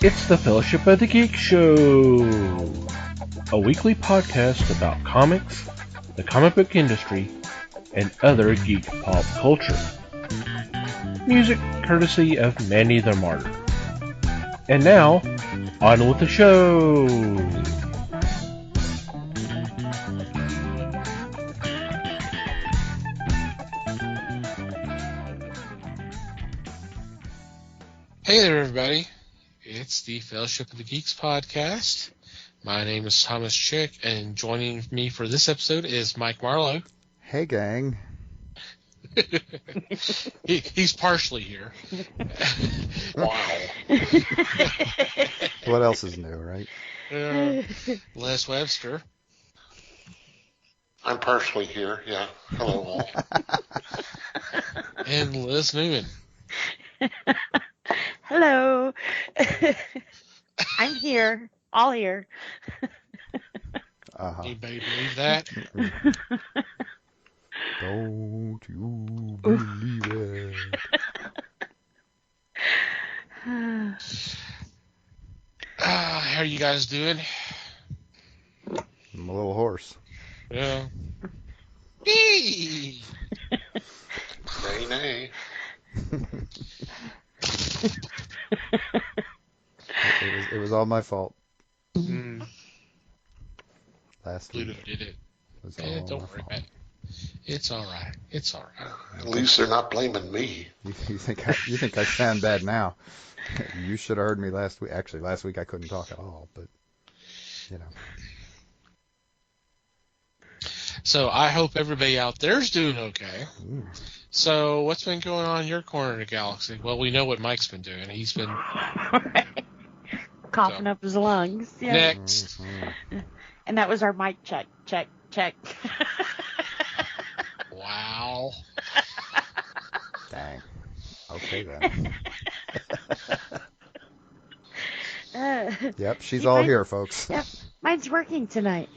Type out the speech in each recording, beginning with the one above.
It's the Fellowship of the Geek Show, a weekly podcast about comics, the comic book industry, and other geek pop culture. Music courtesy of Manny the Martyr. And now, on with the show! Hey there, everybody. It's the Fellowship of the Geeks podcast. My name is Thomas Chick, and joining me for this episode is Mike Marlowe. Hey, gang. He's partially here. Wow. What else is new, right? Les Webster. I'm partially here, yeah. Hello, all. And Liz Newman. Hello. I'm here. All here. Anybody believe that? Don't you believe it? How are you guys doing? I'm a little hoarse. Yeah. Hey! Nay, nay. It was all my fault. Last Pluto week. did it. Was all Don't my worry fault. about it. It's all right. It's all right. At least they're not blaming me. You think I sound bad now? You should have heard me last week. Actually, last week I couldn't talk at all, but you know. So I hope everybody out there's doing okay. Ooh. So what's been going on in your corner of the galaxy? Well, we know what Mike's been doing. He's been Coughing up his lungs. Yeah. next. Mm-hmm. And that was our mic check. Wow. Dang. Okay then. Yep, she's all here, folks. Yep, mine's working tonight.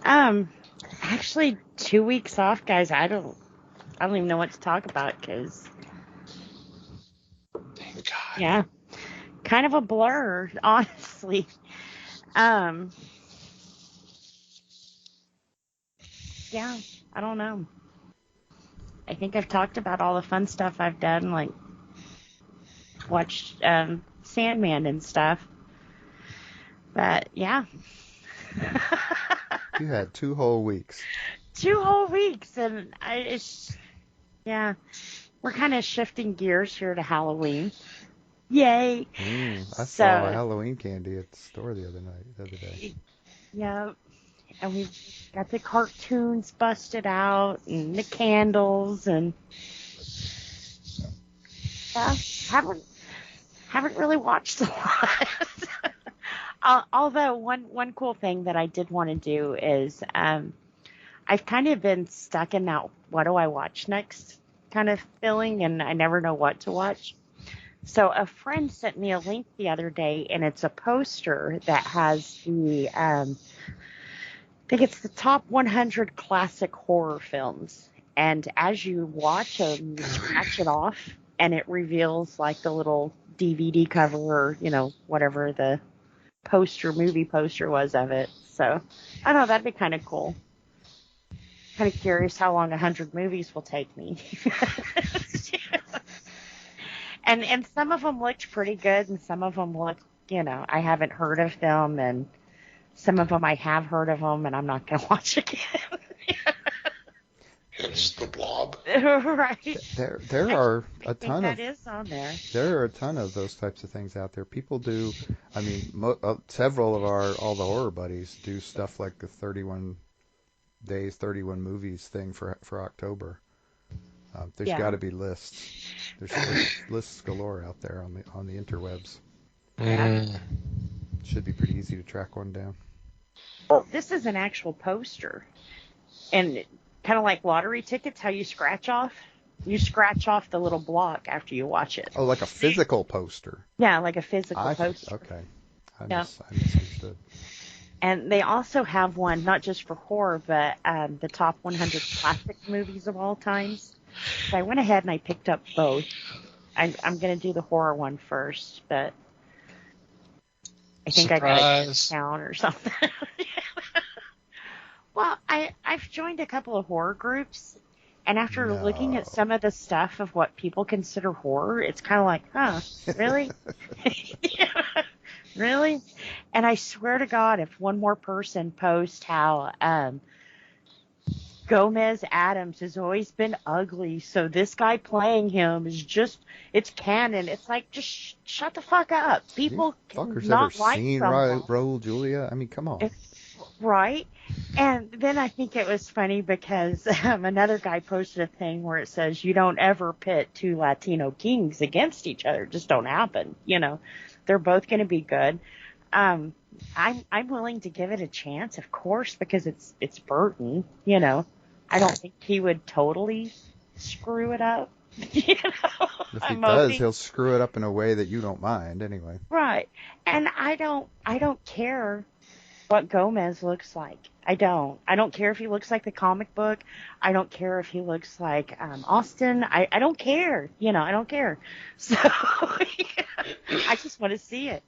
Actually, 2 weeks off, guys. I don't even know what to talk about because, Thank God. yeah, kind of a blur, honestly. Yeah, I don't know. I think I've talked about all the fun stuff I've done, like watched Sandman and stuff. But yeah. You had 2 whole weeks. 2 whole weeks, and we're kind of shifting gears here to Halloween. Yay! I saw Halloween candy at the store the other day. Yeah, and we've got the cartoons busted out, and the candles, and yeah, haven't really watched a lot. Although one cool thing that I did want to do is I've kind of been stuck in that what do I watch next kind of feeling, and I never know what to watch. So a friend sent me a link the other day, and it's a poster that has the I think it's the top 100 classic horror films. And as you watch them, you scratch it off, and it reveals like the little DVD cover or, whatever the movie poster was of it. So I don't know, that'd be kind of cool. Kind of curious how long 100 movies will take me. And some of them looked pretty good, and some of them look, I haven't heard of them, and some of them I have heard of them, and I'm not going to watch again. Hence the Blob. Right. There are a ton of that is on there. There are a ton of those types of things out there. People do. I mean, several of all the horror buddies do stuff like the 31 days, 31 movies thing for October. There's got to be lists. There's lists galore out there on the interwebs. Should be pretty easy to track one down. Well, this is an actual poster, and kind of like lottery tickets, how you scratch off. You scratch off the little block after you watch it. Oh, like a physical poster. Yeah, like a physical poster. Okay. I misunderstood. And they also have one, not just for horror, but the top 100 classic movies of all times. So I went ahead and I picked up both. I'm going to do the horror one first, but I think I got a discount or something. Well, I've joined a couple of horror groups, and after looking at some of the stuff of what people consider horror, it's kind of like, huh, really? Really? And I swear to God, if one more person posts how Gomez Adams has always been ugly, so this guy playing him is just, it's canon. It's like, just shut the fuck up. People fuckers cannot ever like seen someone. Raul Julia? I mean, come on. Right? And then I think it was funny because another guy posted a thing where it says, you don't ever pit two Latino kings against each other. It just don't happen. You know, they're both going to be good. I'm willing to give it a chance, of course, because it's Burton, you know. I don't think he would totally screw it up. You know, If he does, he'll screw it up in a way that you don't mind anyway. Right. And I don't care what Gomez looks like. I don't care if he looks like the comic book. I don't care if he looks like Austin. I don't care. You know, I don't care. So I just want to see it.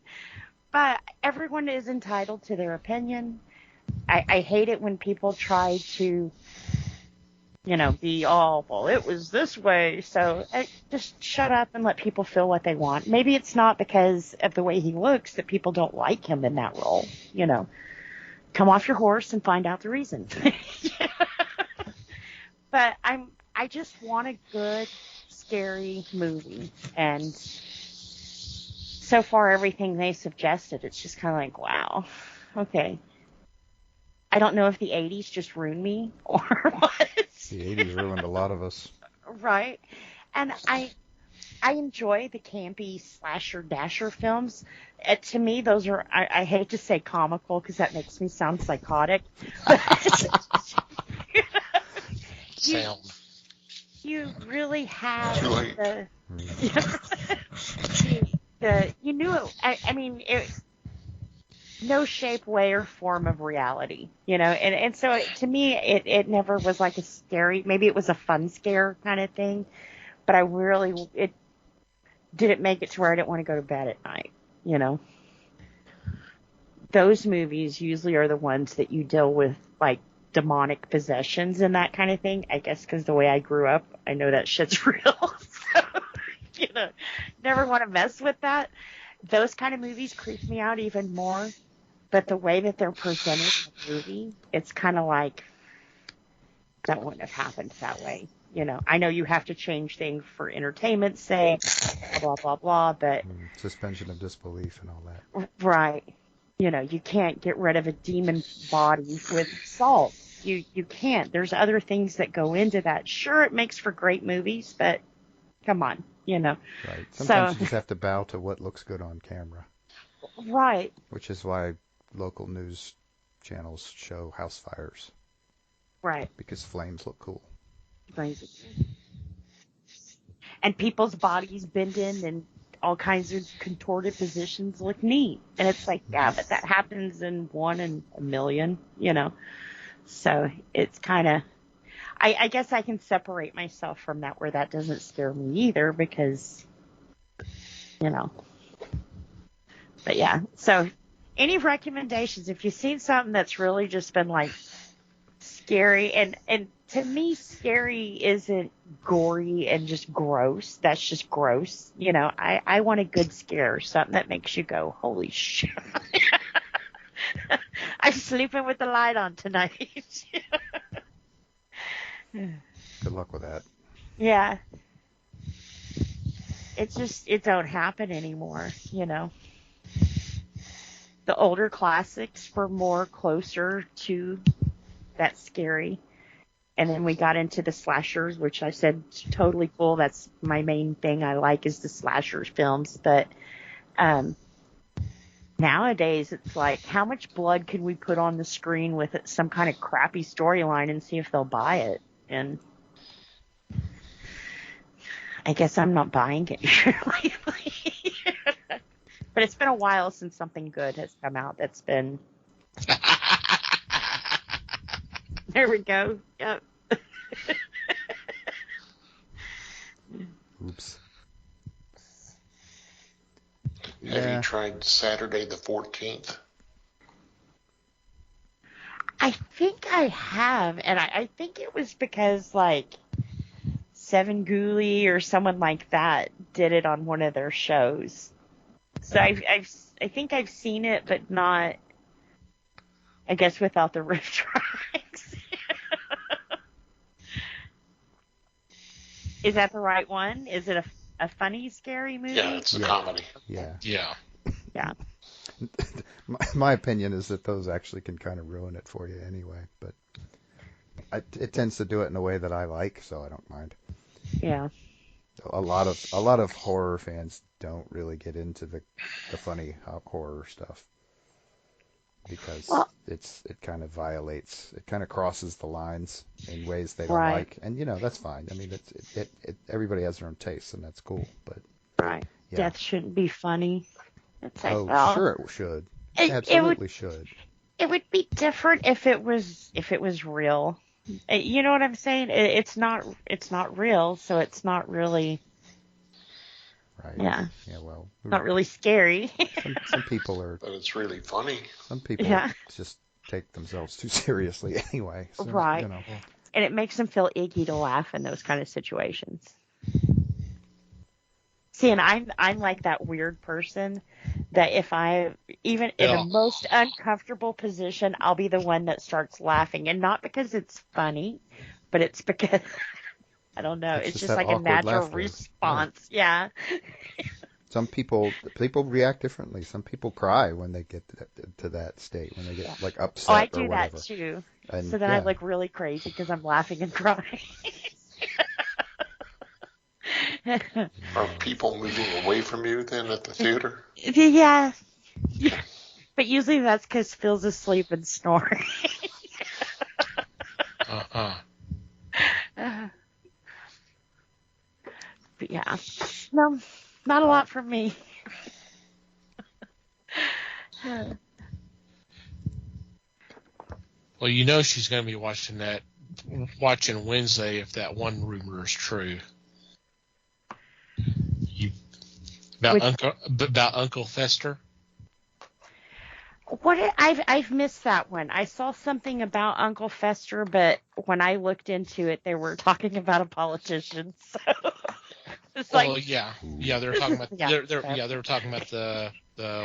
But everyone is entitled to their opinion. I hate it when people try to, you know, be all, well, it was this way. So just shut up and let people feel what they want. Maybe it's not because of the way he looks that people don't like him in that role. You know, come off your horse and find out the reason. But I just want a good, scary movie. And so far, everything they suggested, it's just kind of like, wow, okay. I don't know if the 80s just ruined me or what. The 80s ruined a lot of us. Right. And I enjoy the campy slasher dasher films. To me, those are, I hate to say comical because that makes me sound psychotic. You really have you knew it. I mean, no shape, way, or form of reality, you know, and so to me, it never was like a scary, maybe it was a fun scare kind of thing, but it didn't make it to where I didn't want to go to bed at night, you know. Those movies usually are the ones that you deal with, like, demonic possessions and that kind of thing, I guess because the way I grew up, I know that shit's real, so, you know, never want to mess with that. Those kind of movies creep me out even more. But the way that they're presented in the movie, it's kind of like, that wouldn't have happened that way. You know, I know you have to change things for entertainment's sake, blah, blah, blah, but... suspension of disbelief and all that. Right. You know, you can't get rid of a demon body with salt. You can't. There's other things that go into that. Sure, it makes for great movies, but come on, you know. Right. Sometimes you just have to bow to what looks good on camera. Right. Which is why local news channels show house fires. Right. Because flames look cool. And people's bodies bending and all kinds of contorted positions look neat. And it's like, yeah, but that happens in 1 in a million, you know. So it's kind of, I guess I can separate myself from that where that doesn't scare me either because, you know. But yeah, so any recommendations? If you've seen something that's really just been like scary, and to me, scary isn't gory and just gross. That's just gross. You know, I want a good scare, something that makes you go, holy shit. I'm sleeping with the light on tonight. Good luck with that. Yeah. It don't happen anymore, you know. The older classics were more closer to that scary. And then we got into the slashers, which I said totally cool. That's my main thing I like is the slashers films. But nowadays it's like, how much blood can we put on the screen with some kind of crappy storyline and see if they'll buy it? And I guess I'm not buying it lately. But it's been a while since something good has come out that's been... There we go. Yep. Oops. Have Yeah. you tried Saturday the 14th? I think I have, and I think it was because like Seven Ghoulie or someone like that did it on one of their shows. So I think I've seen it, but not, I guess, without the riff tracks. Is that the right one? Is it a funny, scary movie? Yeah, it's a Yeah. comedy. Yeah. Yeah. Yeah. My opinion is that those actually can kind of ruin it for you anyway, but it tends to do it in a way that I like, so I don't mind. Yeah. A lot of horror fans don't really get into the funny horror stuff because Well, it kind of crosses the lines in ways they don't right. like, and that's fine. I mean, everybody has their own tastes, and that's cool. But Right. yeah, Death shouldn't be funny. It's like, oh, well, sure it should, it absolutely should. would be different if it was real. You know what I'm saying? It's not real, so it's not really, Right. yeah, Yeah. Well, not really scary. some people are. But it's really funny. Some people Yeah. just take themselves too seriously anyway. So, Right. You know. And it makes them feel icky to laugh in those kind of situations. See, and I'm like that weird person that if I, even in Yeah. the most uncomfortable position, I'll be the one that starts laughing. And not because it's funny, but it's because, I don't know, it's just just that like a awkward natural laughter. response. Yeah. Some people react differently. Some people cry when they get to that state, when they get like upset Oh, I or do whatever. that too. And, So then I yeah. look really crazy because I'm laughing and crying. Are people moving away from you then at the theater? Yeah. But usually that's because Phil's asleep and snoring. Uh-huh. But yeah. No, not a lot from me. Well, she's going to be watching Wednesday if that one rumor is true. About Uncle Fester. I've missed that one. I saw something about Uncle Fester, but when I looked into it, they were talking about a politician. So it's like, Well, yeah, they're talking about Yeah. they were talking about the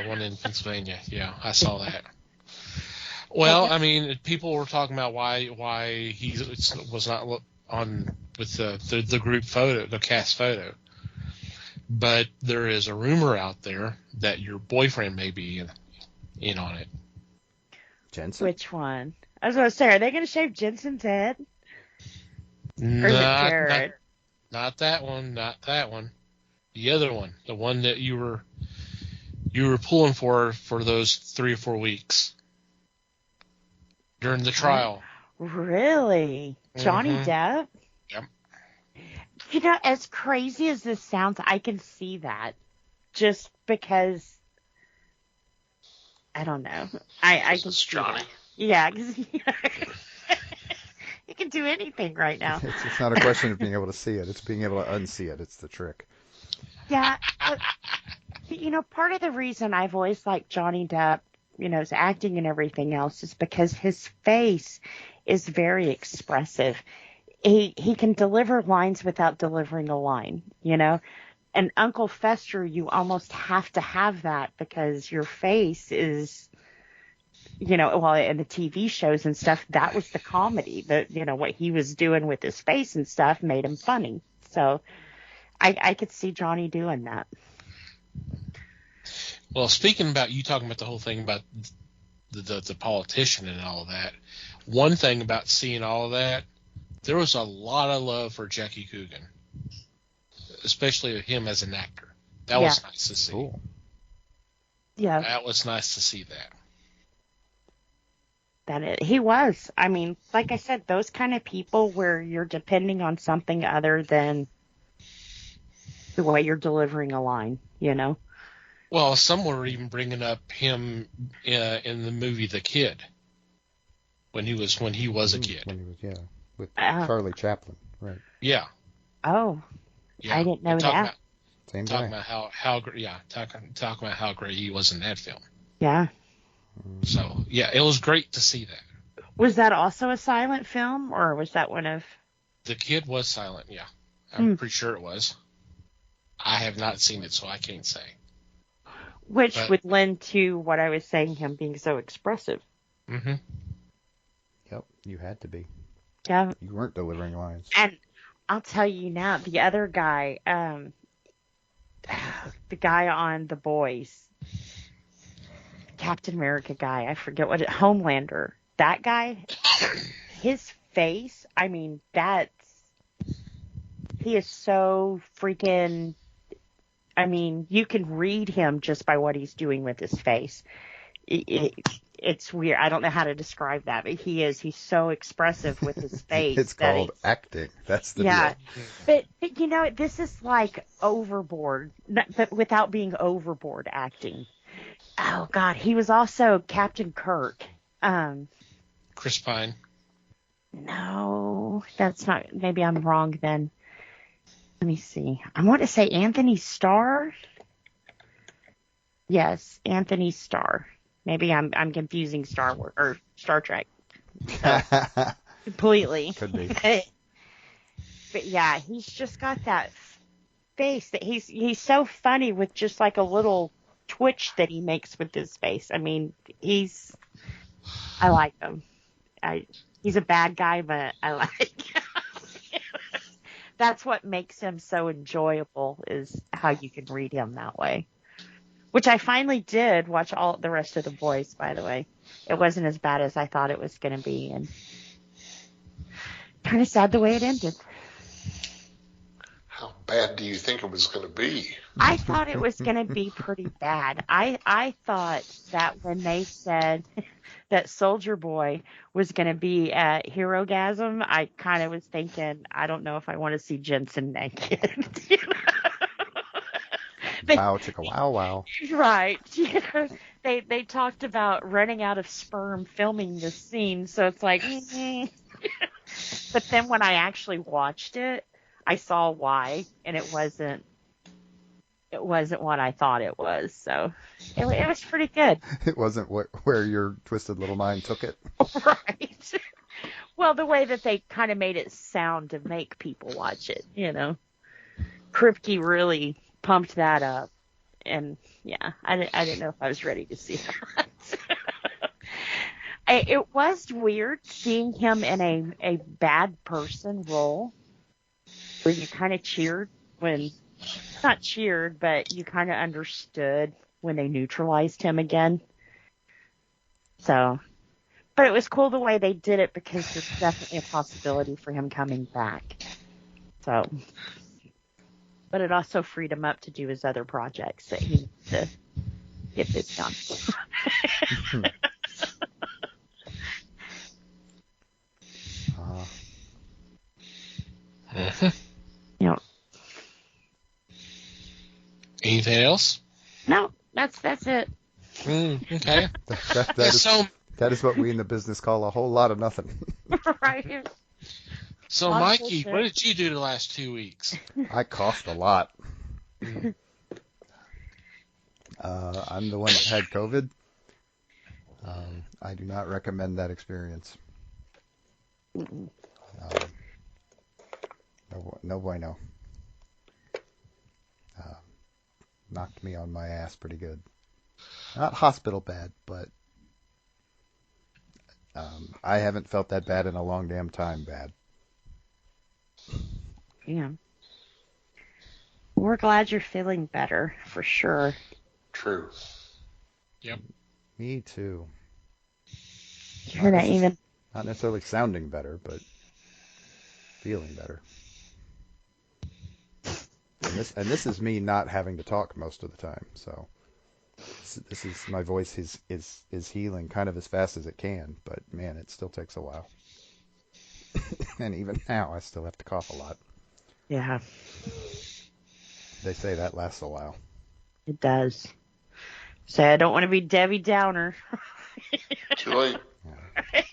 one in Pennsylvania. Yeah, I saw that. Well, I mean, people were talking about why he was not on with the group photo, the cast photo. But there is a rumor out there that your boyfriend may be in on it. Jensen? which one? I was going to say, are they going to shave Jensen's head? Or is it Jared? Not that one. Not that one. The other one, the one that you were pulling for those 3 or 4 weeks during the trial. Really? Johnny Mhm. Depp? Yep. As crazy as this sounds, I can see that. Just because, I don't know. I can It's see Johnny. that. Yeah, because you can do anything right now. It's not a question of being able to see it. It's being able to unsee it. It's the trick. Yeah. But, part of the reason I've always liked Johnny Depp, his acting and everything else, is because his face is very expressive. He can deliver lines without delivering a line, And Uncle Fester, you almost have to have that because your face is, well, in the TV shows and stuff, that was the comedy. What he was doing with his face and stuff made him funny. So I could see Johnny doing that. Well, speaking about you talking about the whole thing about the politician and all of that, one thing about seeing all of that, there was a lot of love for Jackie Coogan, especially him as an actor. That was nice to see. Cool. Yeah. That was nice to see that. He was. I mean, like I said, those kind of people where you're depending on something other than the way you're delivering a line, Well, some were even bringing up him in the movie The Kid when he was a kid. When he was, with Charlie Chaplin, right? Yeah. Oh, Yeah. I didn't know that. Same talking guy. about talking about how great he was in that film. Yeah. So yeah, it was great to see that. Was that also a silent film, or was that one of? The kid was silent. Yeah, I'm pretty sure it was. I have not seen it, so I can't say. Which But, would lend to what I was saying, him being so expressive. Mm-hmm. Yep, you had to be. Yeah. You weren't delivering lines. And I'll tell you now, the other guy, the guy on The Boys, Captain America guy, I forget Homelander. That guy, his face, I mean, he is so freaking, I mean, you can read him just by what he's doing with his face. It's weird. I don't know how to describe that, but he's so expressive with his face. It's called acting. That's the deal. But this is like overboard, but without being overboard acting. Oh God, he was also Captain Kirk. Chris Pine. No, that's not. Maybe I'm wrong then. Let me see. I want to say Anthony Starr. Yes, Anthony Starr. Maybe I'm confusing Star Wars or Star Trek. Completely. Could be. But yeah, he's just got that face that he's so funny with just like a little twitch that he makes with his face. I mean, I like him. He's a bad guy, but I like him. That's what makes him so enjoyable, is how you can read him that way. Which I finally did watch all the rest of The Boys, by the way. It wasn't as bad as I thought it was going to be, and kind of sad the way it ended. How bad do you think it was going to be? I thought it was going to be pretty bad. I thought that when they said that Soldier Boy was going to be at Herogasm, I kind of was thinking, I don't know if I want to see Jensen naked. Wow, chicka, wow, wow. Right. They talked about running out of sperm filming this scene, so it's like, But then when I actually watched it, I saw why, and it wasn't what I thought it was. So it was pretty good. It wasn't where your twisted little mind took it. Right. Well, the way that they kind of made it sound to make people watch it, Kripke really pumped that up, and yeah, I didn't know if I was ready to see that. It was weird seeing him in a bad person role, where you kind of cheered when, not cheered, but you kind of understood when they neutralized him again. So, but it was cool the way they did it, because there's definitely a possibility for him coming back. So, but it also freed him up to do his other projects that he needs to get this done. Yep. Anything else? No, that's it. Okay. That is what we in the business call a whole lot of nothing. Right. So, Mikey, what did you do the last 2 weeks? I coughed a lot. I'm the one that had COVID. I do not recommend that experience. No bueno. Knocked me on my ass pretty good. Not hospital bad, but I haven't felt that bad in a long damn time bad. Yeah. We're glad you're feeling better, for sure. True. Yep. Me too. You're not even... Not necessarily sounding better, but feeling better. And this is me not having to talk most of the time. So this is my voice is healing kind of as fast as it can, but man, it still takes a while. And even now, I still have to cough a lot. Yeah. They say that lasts a while. It does. So I don't want to be Debbie Downer. Too late. Yeah.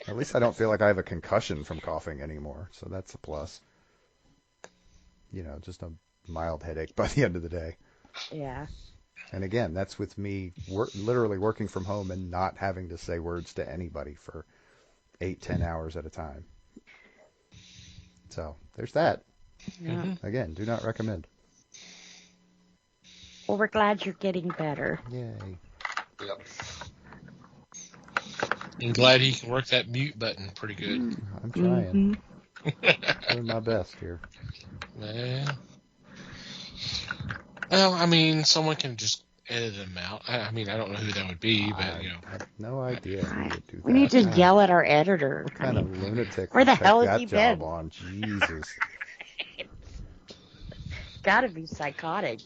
At least I don't feel like I have a concussion from coughing anymore, so that's a plus. Just a mild headache by the end of the day. Yeah. And again, that's with me literally working from home and not having to say words to anybody for 8-10 hours at a time. So there's that. Yeah. Again, do not recommend. Well, we're glad you're getting better. Yay. Yep. I'm glad he can work that mute button pretty good. I'm trying. Mhm. Doing my best here. Yeah. Well, I mean, someone can just edit them out. I mean, I don't know who that would be, but I have no idea who would do that. We need to God, yell at our editor. what kind of lunatic where the would take hell has that he job been? on? Jesus. Gotta be psychotic.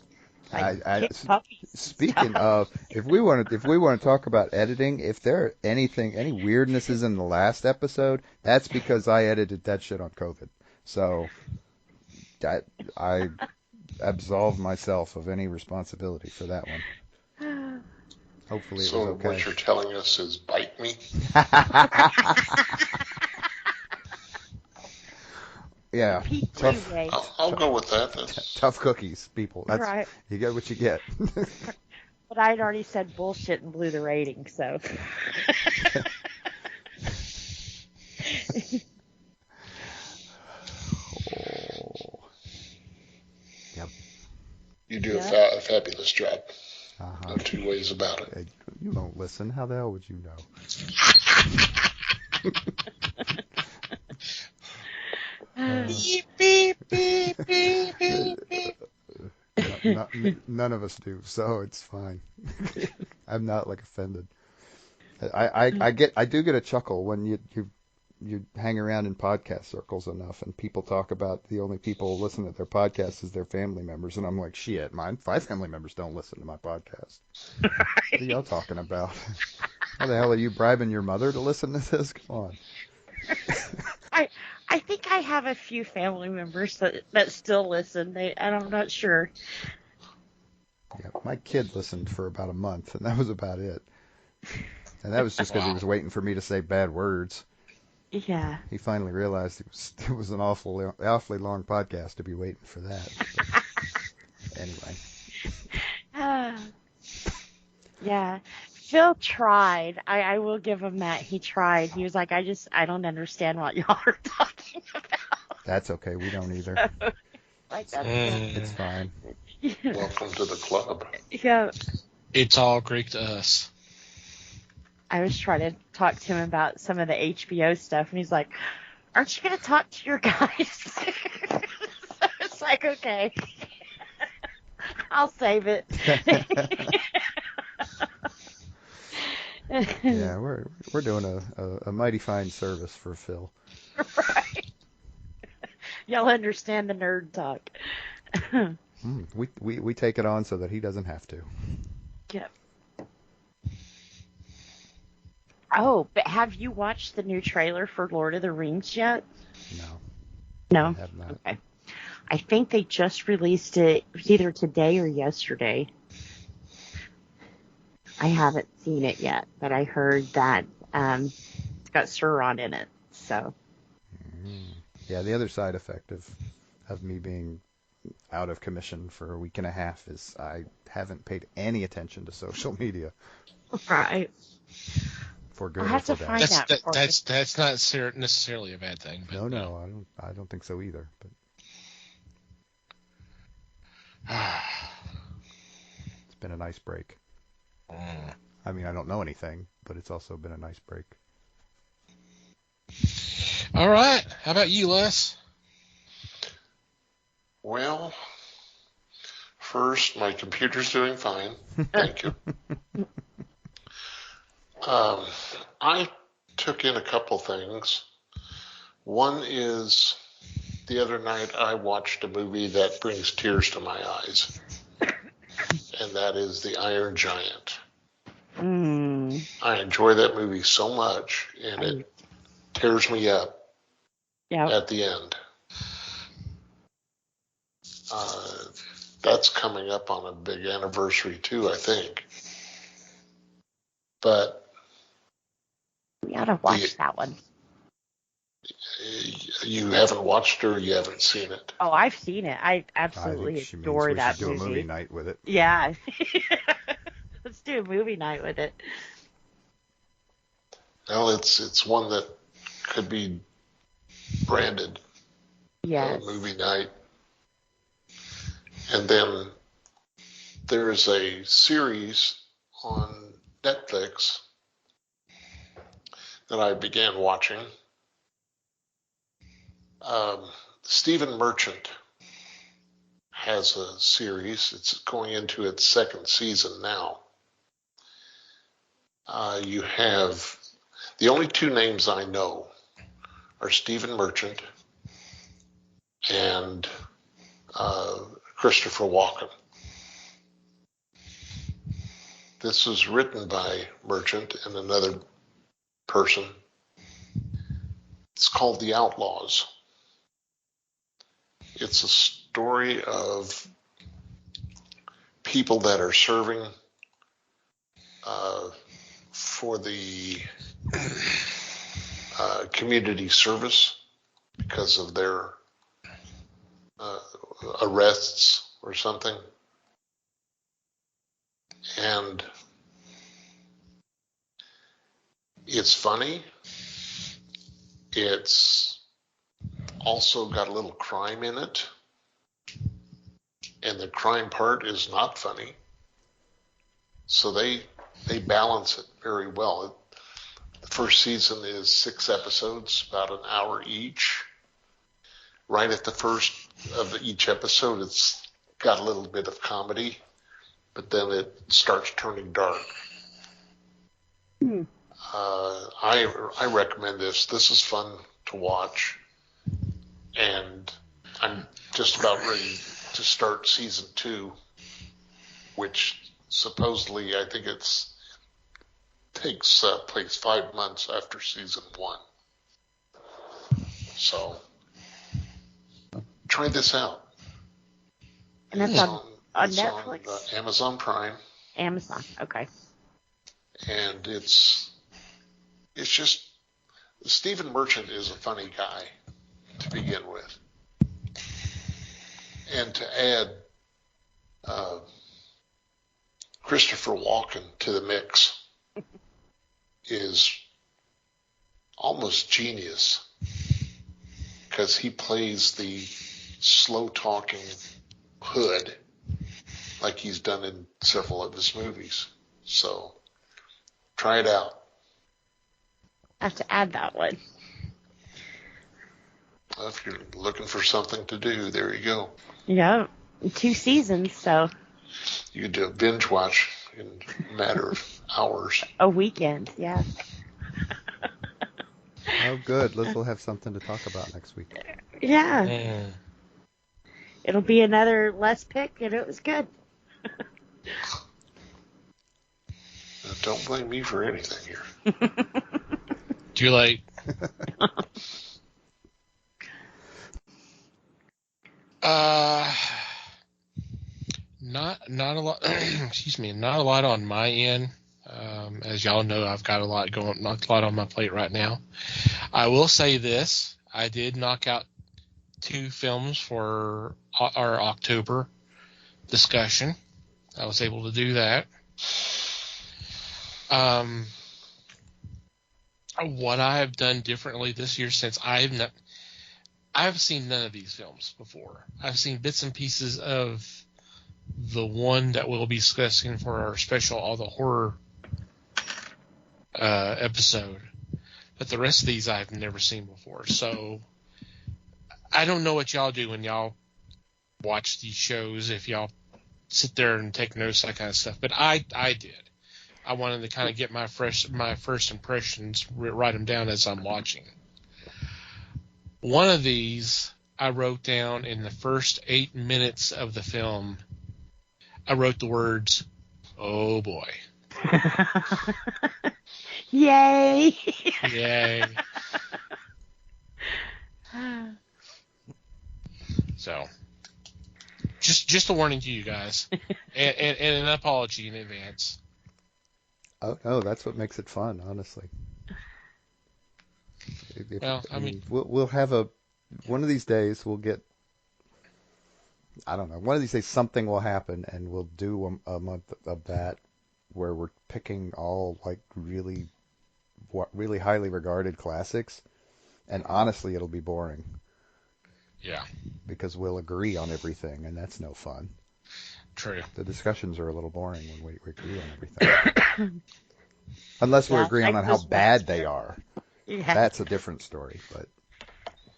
Like, I, kick puppies and speaking stuff. of, if we want to talk about editing, if there are any weirdnesses in the last episode, that's because I edited that shit on COVID. So I absolve myself of any responsibility for that one. Hopefully it was So okay. what you're telling us is bite me? Yeah, Pete tough, Leeway. I'll go with that. That's tough cookies, people. That's Right. You get what you get. But I'd already said bullshit and blew the rating, so. Oh. Yep. you do Yeah. a fabulous job. Uh-huh. No two ways about it. Hey, you don't listen. How the hell would you know? Beep, beep, beep, beep, beep, beep. None of us do, so it's fine. I'm not offended. I do get a chuckle when you hang around in podcast circles enough and people talk about the only people who listen to their podcasts is their family members, and I'm like, shit, my 5 family members don't listen to my podcast. What are y'all talking about? How the hell are you bribing your mother to listen to this? Come on. I think I have a few family members that still listen. I'm not sure. Yeah, my kid listened for about a month, and that was about it. And that was just because he was waiting for me to say bad words. Yeah. He finally realized it was an awfully long podcast to be waiting for that. But anyway. Yeah. Phil tried. I will give him that. He tried. He was like, I don't understand what y'all are talking about. That's okay. We don't either. That's It's fine. Welcome to the club. Yeah. It's all Greek to us. I was trying to talk to him about some of the HBO stuff, and he's like, aren't you going to talk to your guys? So it's like, okay. I'll save it. Yeah, we're doing a mighty fine service for Phil. Right. Y'all understand the nerd talk. We take it on so that he doesn't have to. Yep. Oh, but have you watched the new trailer for Lord of the Rings yet? No. No? I have not. Okay. I think they just released it either today or yesterday. I haven't seen it yet, but I heard that it's got Sauron in it. So. Yeah, the other side effect of me being out of commission for a week and a half is I haven't paid any attention to social media. Right. For good I'll or have for to bad. find out. That's not necessarily a bad thing. But No, I don't think so either. But it's been a nice break. I mean, I don't know anything, but it's also been a nice break. All right. How about you, Les? Well, first, my computer's doing fine. Thank you. I took in a couple things. One is the other night I watched a movie that brings tears to my eyes, and that is The Iron Giant. I enjoy that movie so much, and it tears me up at the end. That's coming up on a big anniversary too, I think. But we ought to watch that one. You haven't watched it or you haven't seen it? Oh, I've seen it. I I absolutely think she means adore we that should do a movie movie. night with it. Yeah. Let's do a movie night with it. Well, it's one that could be branded Yes. movie night. And then there's a series on Netflix that I began watching. Stephen Merchant has a series. It's going into its second season now. You have the only two names I know are Stephen Merchant and Christopher Walken. This was written by Merchant and another person. It's called The Outlaws. It's a story of people that are serving for the community service because of their arrests or something. And it's funny. It's also got a little crime in it. And the crime part is not funny. So they balance it very well. The first season is 6 episodes, about an hour each. Right at the first of each episode, it's got a little bit of comedy, but then it starts turning dark. I recommend this. This is fun to watch, and I'm just about ready to start season 2, which supposedly I think takes place 5 months after season 1. So try this out. And that's on Netflix? On Amazon Prime. Amazon. Okay. And it's just, Stephen Merchant is a funny guy to begin with. And to add Christopher Walken to the mix is almost genius, because he plays the slow-talking hood like he's done in several of his movies. So try it out. I have to add that one. Well, if you're looking for something to do, there you go. Yeah, 2 seasons, so You could do a binge watch in a matter of hours. a weekend, yeah. Oh, good. Liz will have something to talk about next week. Yeah. It'll be another less pick, and it was good. Now, don't blame me for anything here. Too late. Not a lot. Excuse me, not a lot on my end. As y'all know, I've got not a lot on my plate right now. I will say this: I did knock out 2 films for our October discussion. I was able to do that. What I have done differently this year, since I've seen none of these films before. I've seen bits and pieces of the one that we'll be discussing for our special All the Horror episode. But the rest of these I've never seen before. So I don't know what y'all do when y'all watch these shows, if y'all sit there and take notes, that kind of stuff. But I did. I wanted to kind of get my first impressions, write them down as I'm watching. One of these I wrote down in the first 8 minutes of the film. I wrote the words, "Oh boy." Yay! Yay. So, just a warning to you guys, and an apology in advance. Oh, no, that's what makes it fun, honestly. Well, I mean, we'll have a one of these days we'll get. I don't know. One of these days something will happen, and we'll do a month of that where we're picking all like really highly regarded classics, and honestly, it'll be boring. Yeah. Because we'll agree on everything, and that's no fun. True. The discussions are a little boring when we agree on everything. Unless we're agreeing on how bad they are. Yeah. That's a different story. But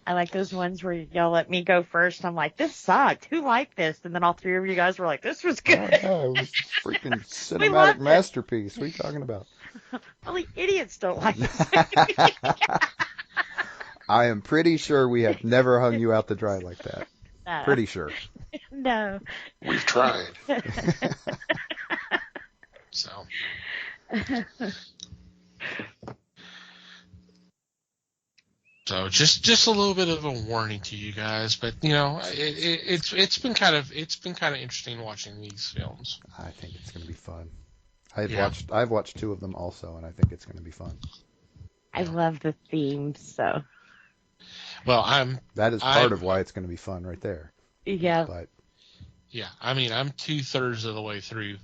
I like those ones where y'all let me go first. I'm like, this sucked. Who liked this? And then all three of you guys were like, this was good. oh, yeah, it was a freaking cinematic masterpiece. What are you talking about? Only idiots don't like this. I am pretty sure we have never hung you out to dry like that. No. Pretty sure. No. We've tried. So. So just a little bit of a warning to you guys, but it's been kind of interesting watching these films. I think it's going to be fun. I've watched two of them also, and I think it's going to be fun. I love the themes, so. Well, that is part of why it's going to be fun right there. Yeah. But yeah, I mean, I'm 2/3 of the way through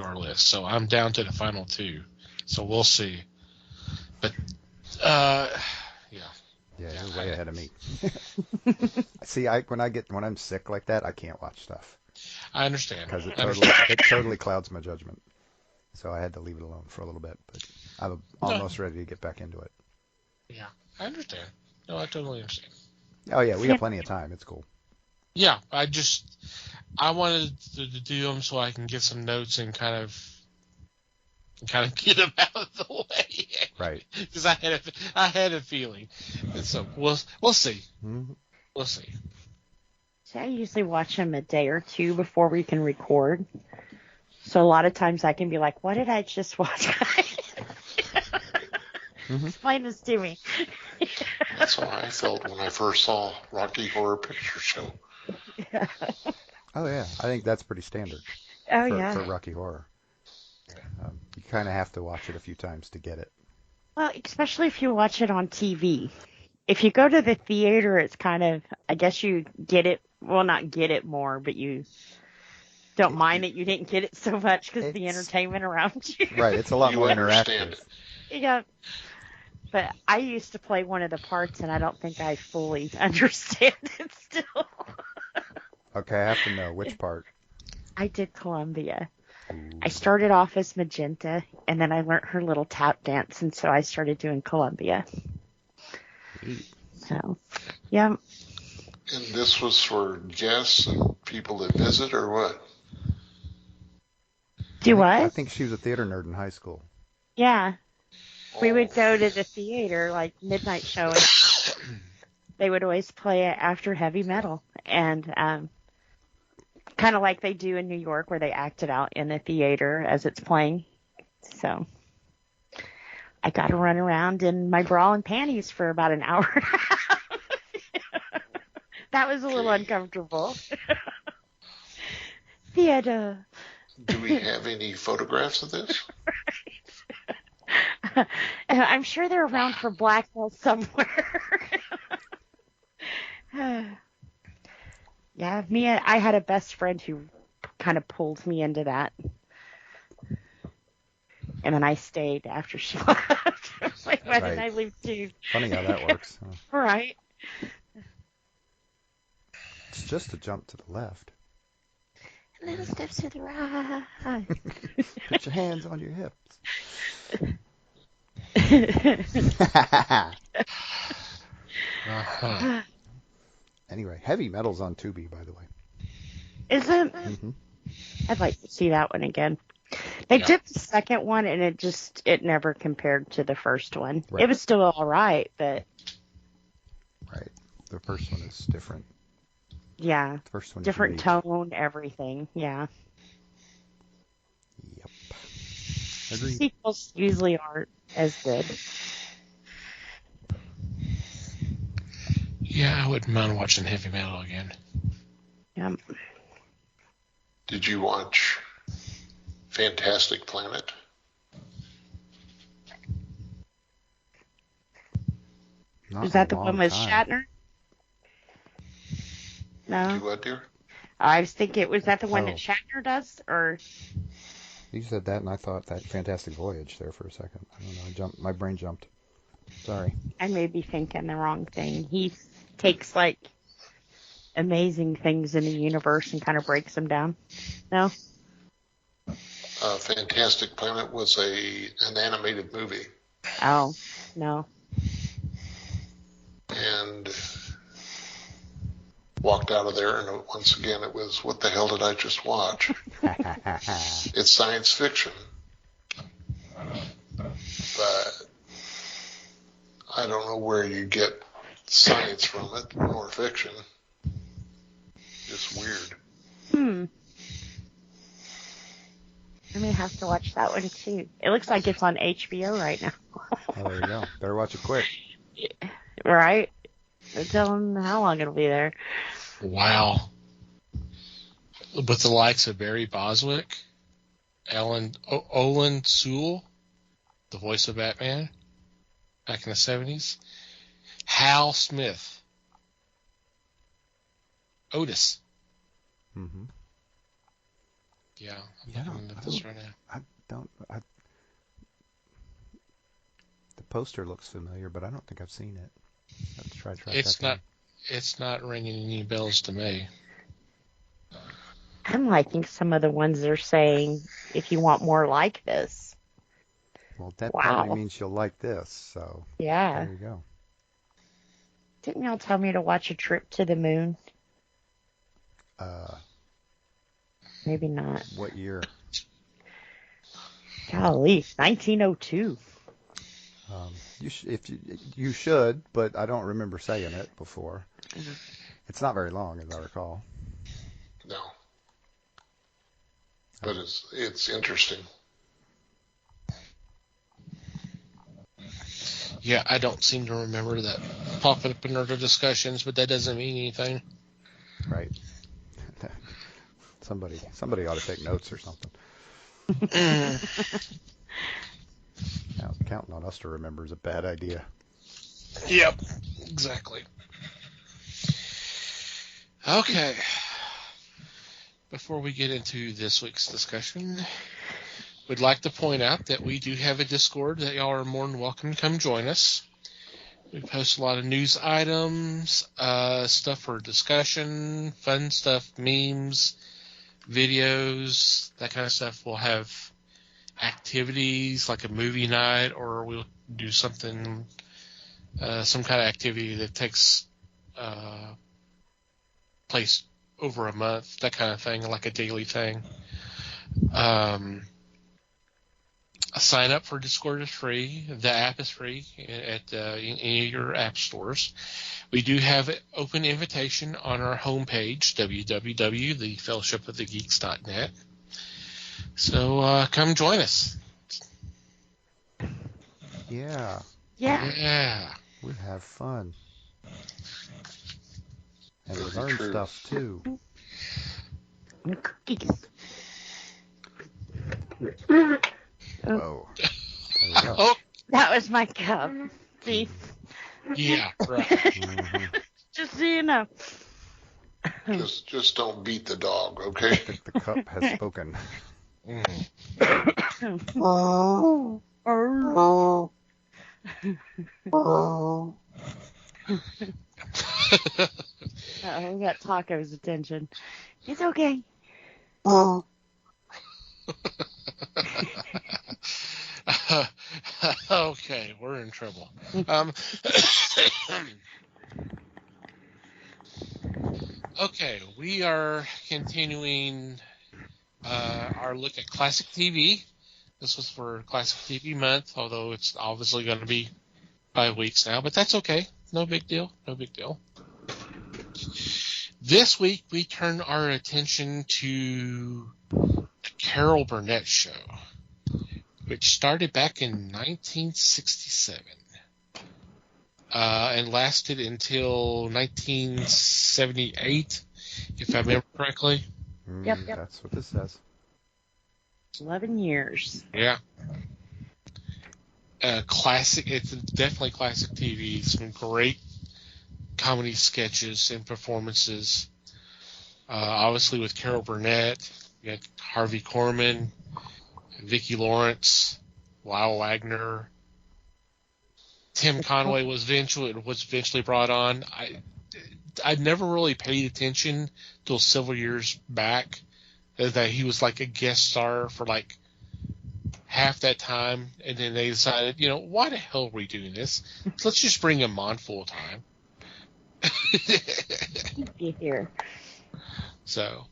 our list, so I'm down to the final two. So we'll see. But yeah. Yeah, you're way ahead of me. See, when I'm sick like that, I can't watch stuff. I understand. Because it totally clouds my judgment. So I had to leave it alone for a little bit, but I'm almost ready to get back into it. Yeah, I understand. No, I totally understand. Oh yeah, we got plenty of time. It's cool. Yeah, I wanted to do them so I can get some notes and kind of get them out of the way. Right. Because I had a feeling. And so we'll see. Mm-hmm. We'll see. So I usually watch them a day or two before we can record. So a lot of times I can be like, what did I just watch? Explain this to me. That's how I felt when I first saw Rocky Horror Picture Show. Yeah. Oh yeah, I think that's pretty standard. For Rocky Horror. You kind of have to watch it a few times to get it. Well, especially if you watch it on TV. If you go to the theater, it's kind of, I guess you get it, well, not get it more, but you don't mind that you didn't get it so much because of the entertainment around you. Right, it's a lot more interactive. Yeah. But I used to play one of the parts, and I don't think I fully understand it still. Okay, I have to know which part. I did Columbia. Ooh. I started off as Magenta, and then I learned her little tap dance, and so I started doing Columbia. So, yeah. And this was for guests and people that visit, or what? Do what? I think she was a theater nerd in high school. Yeah. We would go to the theater, like midnight showing. They would always play it after heavy metal. And kind of like they do in New York where they act it out in the theater as it's playing. So I got to run around in my bra and panties for about an hour and a half. That was a little uncomfortable. Theater. Do we have any photographs of this? I'm sure they're around for blackmail somewhere. Yeah, I had a best friend who kind of pulled me into that. And then I stayed after she left. I was like, why didn't I leave too? Funny how that works. Huh? Right. It's just a jump to the left. And then a step to the right. Put your hands on your hips. Anyway, heavy metal's on Tubi, by the way. Is it? Mm-hmm. I'd like to see that one again. They did the second one, and it never compared to the first one. Right. It was still all right, but right, the first one is different. Yeah, the first one different tone, everything. Yeah. Yep. Agreed. Sequels usually aren't as good. Yeah, I wouldn't mind watching heavy metal again. Yeah. Did you watch Fantastic Planet? Not Is that in the a one long with time. Shatner? No. Do what, dear? I was thinking, was that the one Oh. that Shatner does? Or You said that, and I thought that Fantastic Voyage there for a second. I don't know. My brain jumped. Sorry. I may be thinking the wrong thing. He takes, like, amazing things in the universe and kind of breaks them down. No? Fantastic Planet was an animated movie, Oh, no. and walked out of there, and once again it was, what the hell did I just watch? It's science fiction, but I don't know where you get science from it, nor fiction. Just weird. I may have to watch that one too. It looks like it's on HBO right now. Oh, there you go. Better watch it quick. Right? Don't tell them how long it'll be there. Wow. With the likes of Barry Boswick, Olin Sewell, the voice of Batman back in the 70s, Hal Smith, Otis. Mm-hmm. Yeah, Yeah, I'm looking at this right now. The poster looks familiar, but I don't think I've seen it. Let's try track It's that down. It's not ringing any bells to me. I'm liking some of the ones they're saying, if you want more like this. Well, that Wow. probably means you'll like this, so Yeah. there you go. Didn't y'all tell me to watch A Trip to the Moon? Maybe not. What year? Golly, 1902. You should, but I don't remember saying it before. Mhm. It's not very long, as I recall. No. But it's interesting. Yeah, I don't seem to remember that popping up in our discussions, but that doesn't mean anything. Right. Somebody ought to take notes or something. Now, counting on us to remember is a bad idea. Yep, exactly. Okay. Before we get into this week's discussion, we'd like to point out that we do have a Discord that y'all are more than welcome to come join us. We post a lot of news items, stuff for discussion, fun stuff, memes, videos, that kind of stuff. We'll have activities like a movie night, or we'll do something, some kind of activity that takes place over a month, that kind of thing, like a daily thing. Sign up for Discord is free. The app is free at any of your app stores. We do have open invitation on our homepage, www.thefellowshipofthegeeks.net. So come join us. Yeah, Yeah. we have fun. And we Very learn true. stuff, too. And cookies. Whoa. There we go. Oh, That was my cup. See? yeah, right. Mhm. Just so you know. Just don't beat the dog, I okay? think the cup has spoken. Mm. Oh. We got Taco's attention. It's okay. Okay, we're in trouble. Okay, we are continuing our look at classic TV. This was for Classic TV Month, although it's obviously going to be 5 weeks now, but that's okay. No big deal. No big deal. This week, we turn our attention to the Carol Burnett Show, which started back in 1967 and lasted until 1978, if I remember correctly. Yep. That's what this says. 11 years. Yeah. Classic. It's definitely classic TV. Some great comedy sketches and performances. Obviously with Carol Burnett, you had Harvey Korman, Vicki Lawrence, Lyle Wagner. Tim Conway was eventually brought on. I never really paid attention till several years back that he was like a guest star for like half that time, and then they decided, why the hell are we doing this? Let's just bring him on full time. Here. So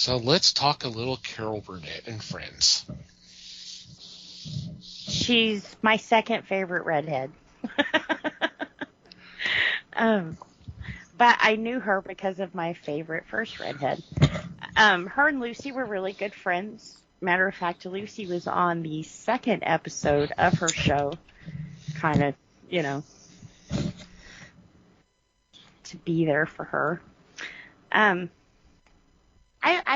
let's talk a little Carol Burnett and Friends. She's my second favorite redhead. But I knew her because of my favorite first redhead. Her and Lucy were really good friends. Matter of fact, Lucy was on the second episode of her show, kind of, to be there for her. I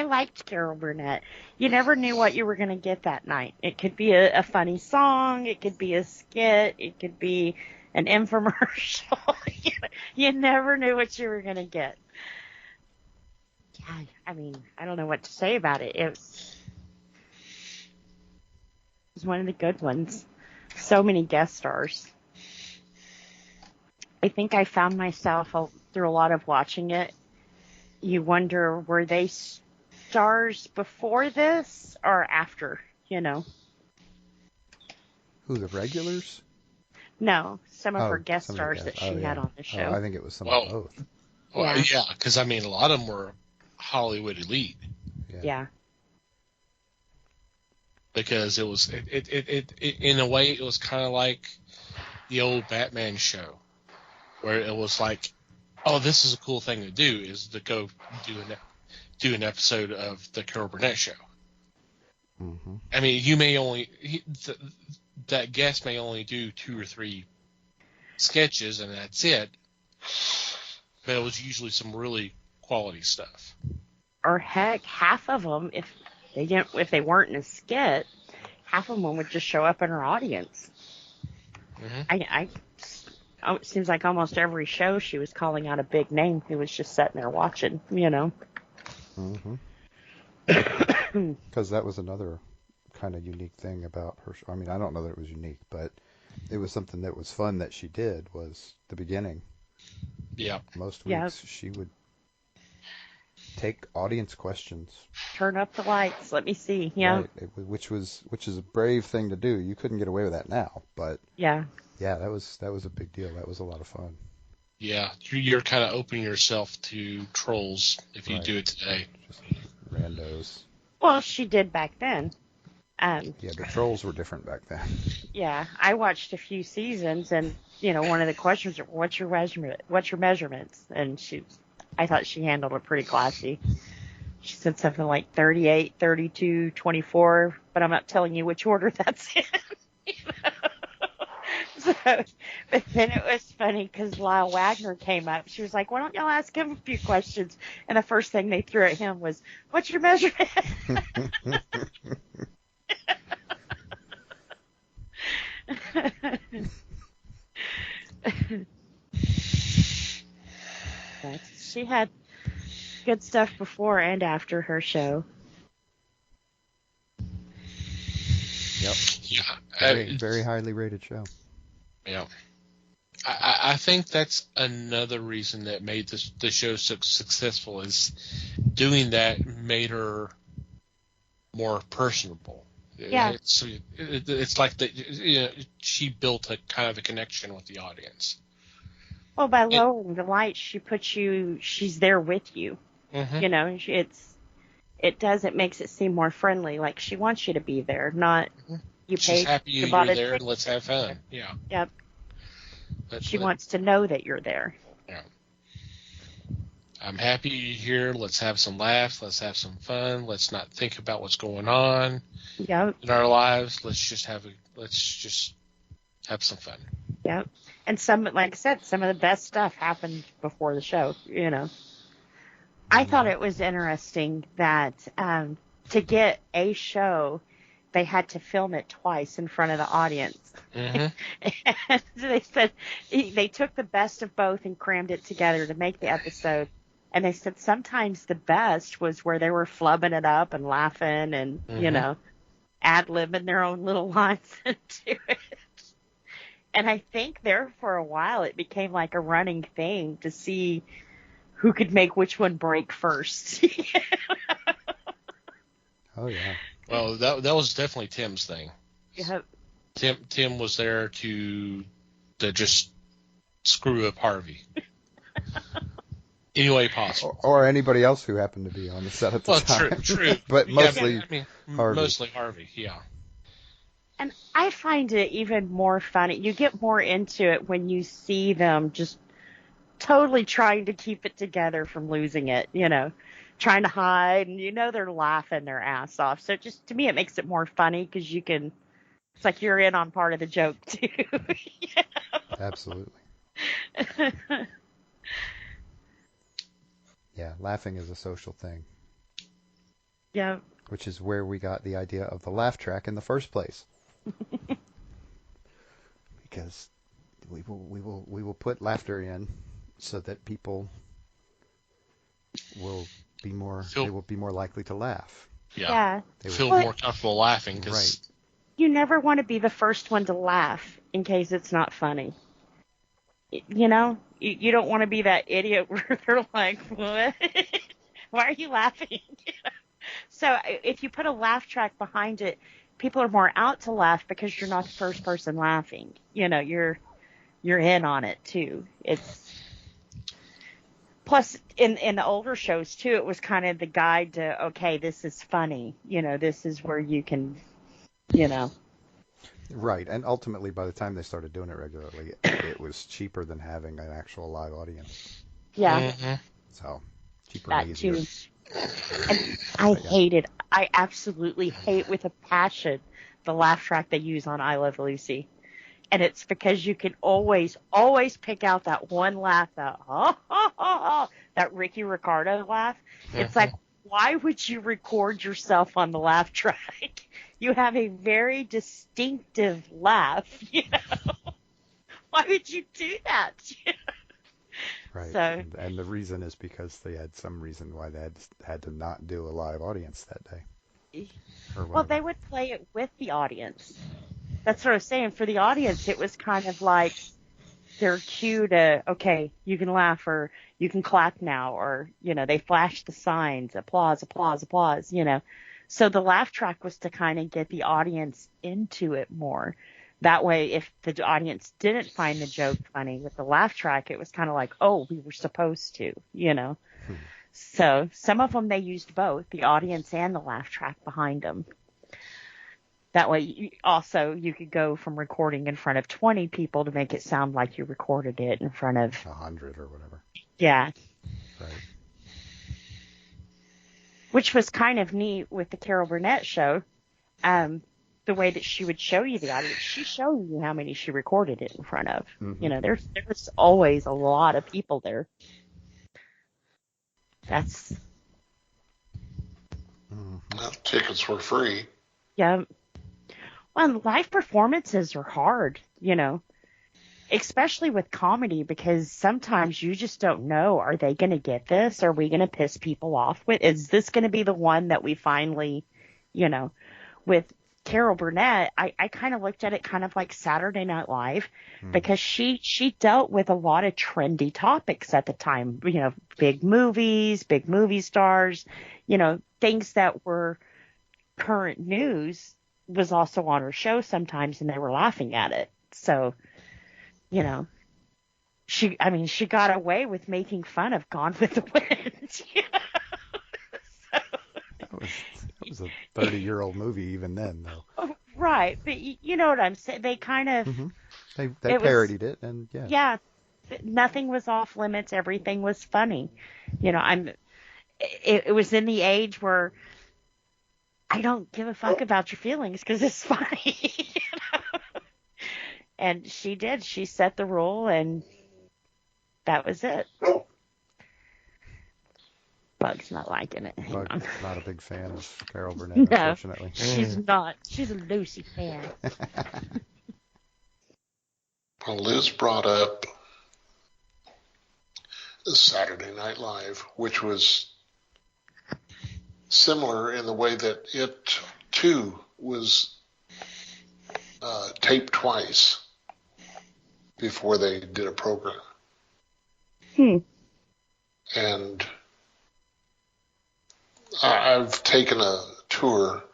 liked Carol Burnett. You never knew what you were going to get that night. It could be a funny song. It could be a skit. It could be an infomercial. You never knew what you were going to get. Yeah, I mean, I don't know what to say about it. It was one of the good ones. So many guest stars. I think I found myself through a lot of watching it. You wonder, were they stars before this or after, Who, the regulars? No, some of her guest stars that she had on the show. I think it was some of both. Well, yeah, because, a lot of them were Hollywood elite. Yeah. Because it was, in a way, it was kind of like the old Batman show, where it was like, oh, this is a cool thing to do, is to go do an episode of the Carol Burnett show. Mm-hmm. I mean, you may only that guest may only do 2 or 3 sketches, and that's it. But it was usually some really quality stuff. Or heck, half of them, if they weren't in a skit, half of them would just show up in her audience. Mm-hmm. It seems like almost every show she was calling out a big name who was just sitting there watching, Mm-hmm. Because that was another kind of unique thing about her. I mean, I don't know that it was unique, but it was something that was fun that she did, was the beginning. Yeah. Most weeks she would take audience questions. Turn up the lights. Let me see. Yeah. Right. Which is a brave thing to do. You couldn't get away with that now, but yeah, that was a big deal. That was a lot of fun. Yeah, you're kind of opening yourself to trolls if you do it today. Just randos. Well, she did back then. The trolls were different back then. Yeah, I watched a few seasons, and one of the questions was, "What's your measurements?" And I thought she handled it pretty classy. She said something like 38, 32, 24, but I'm not telling you which order that's in. But then it was funny because Lyle Wagner came up. She was like, "Why don't y'all ask him a few questions?" And the first thing they threw at him was, "What's your measurement?" She had good stuff before and after her show. Yep. Yeah. Very highly rated show. Yeah. I think that's another reason that made the show so successful, is doing that made her more personable. Yeah. It's like she built a kind of a connection with the audience. Well, by lowering the lights, she's there with you. Mm-hmm. It makes it seem more friendly. Like she wants you to be there, not you pay. She's happy you're there and let's have fun. Yeah. Yep. She wants to know that you're there. Yeah. I'm happy you're here. Let's have some laughs. Let's have some fun. Let's not think about what's going on in our lives. Let's just have some fun. Yep. And like I said, some of the best stuff happened before the show, I thought it was interesting that to get a show, they had to film it twice in front of the audience. Mm-hmm. And they said they took the best of both and crammed it together to make the episode. And they said sometimes the best was where they were flubbing it up and laughing and, ad-libbing their own little lines into it. And I think there for a while it became like a running thing to see who could make which one break first. Oh, yeah. Well, that was definitely Tim's thing. Yep. Tim was there to just screw up Harvey. Any way possible. Or anybody else who happened to be on the set at the time. True. But mostly Harvey. Harvey. Mostly Harvey, yeah. And I find it even more funny. You get more into it when you see them just totally trying to keep it together from losing it, trying to hide, and they're laughing their ass off. So just to me, it makes it more funny because it's like you're in on part of the joke too. Absolutely. Yeah, laughing is a social thing. Yeah. Which is where we got the idea of the laugh track in the first place. Because we will put laughter in so that people will be more likely to laugh. Yeah. They feel more comfortable laughing because you never want to be the first one to laugh in case it's not funny. You don't want to be that idiot where they're like, what? Why are you laughing? So if you put a laugh track behind it, people are more out to laugh because you're not the first person laughing. You're in on it too. Plus in the older shows too, it was kind of the guide to, okay, this is funny. This is where you can, Right, and ultimately, by the time they started doing it regularly, it was cheaper than having an actual live audience. Yeah. Mm-hmm. So, cheaper that and easier. too. And I absolutely hate with a passion the laugh track they use on I Love Lucy. And it's because you can always pick out that one laugh, that Ricky Ricardo laugh. It's like, why would you record yourself on the laugh track? You have a very distinctive laugh, Why would you do that? Right. So, and the reason is because they had some reason why they had to not do a live audience that day. Well, they would play it with the audience. That's what I was saying. For the audience, it was kind of like their cue to, okay, you can laugh or you can clap now, or, they flash the signs, applause, applause, applause, So the laugh track was to kind of get the audience into it more. That way, if the audience didn't find the joke funny with the laugh track, it was kind of like, oh, we were supposed to, So some of them, they used both, the audience and the laugh track behind them. That way, you could go from recording in front of 20 people to make it sound like you recorded it in front of 100 or whatever. Yeah. Right. Which was kind of neat with the Carol Burnett show. The way that she would show you the audience, she showed you how many she recorded it in front of. Mm-hmm. There's always a lot of people there. That's. Well, tickets were free. Yeah. Well, live performances are hard, especially with comedy, because sometimes you just don't know, are they going to get this? Are we going to piss people off with? Is this going to be the one that we finally, with Carol Burnett, I kind of looked at it kind of like Saturday Night Live, because she dealt with a lot of trendy topics at the time, big movies, big movie stars, things that were current news was also on her show sometimes, and they were laughing at it. So, she got away with making fun of Gone with the Wind. So, That was a 30-year-old movie even then, though. Right, but you know what I'm saying? They kind of they parodied it, and yeah, nothing was off limits. Everything was funny. It was in the age where I don't give a fuck about your feelings because it's funny. And she did. She set the rule, and that was it. Bug's not liking it. Bug's not a big fan of Carol Burnett, No, unfortunately. She's not. She's a Lucy fan. Well, Liz brought up Saturday Night Live, which was similar in the way that it too was taped twice before they did a program. And I've taken a tour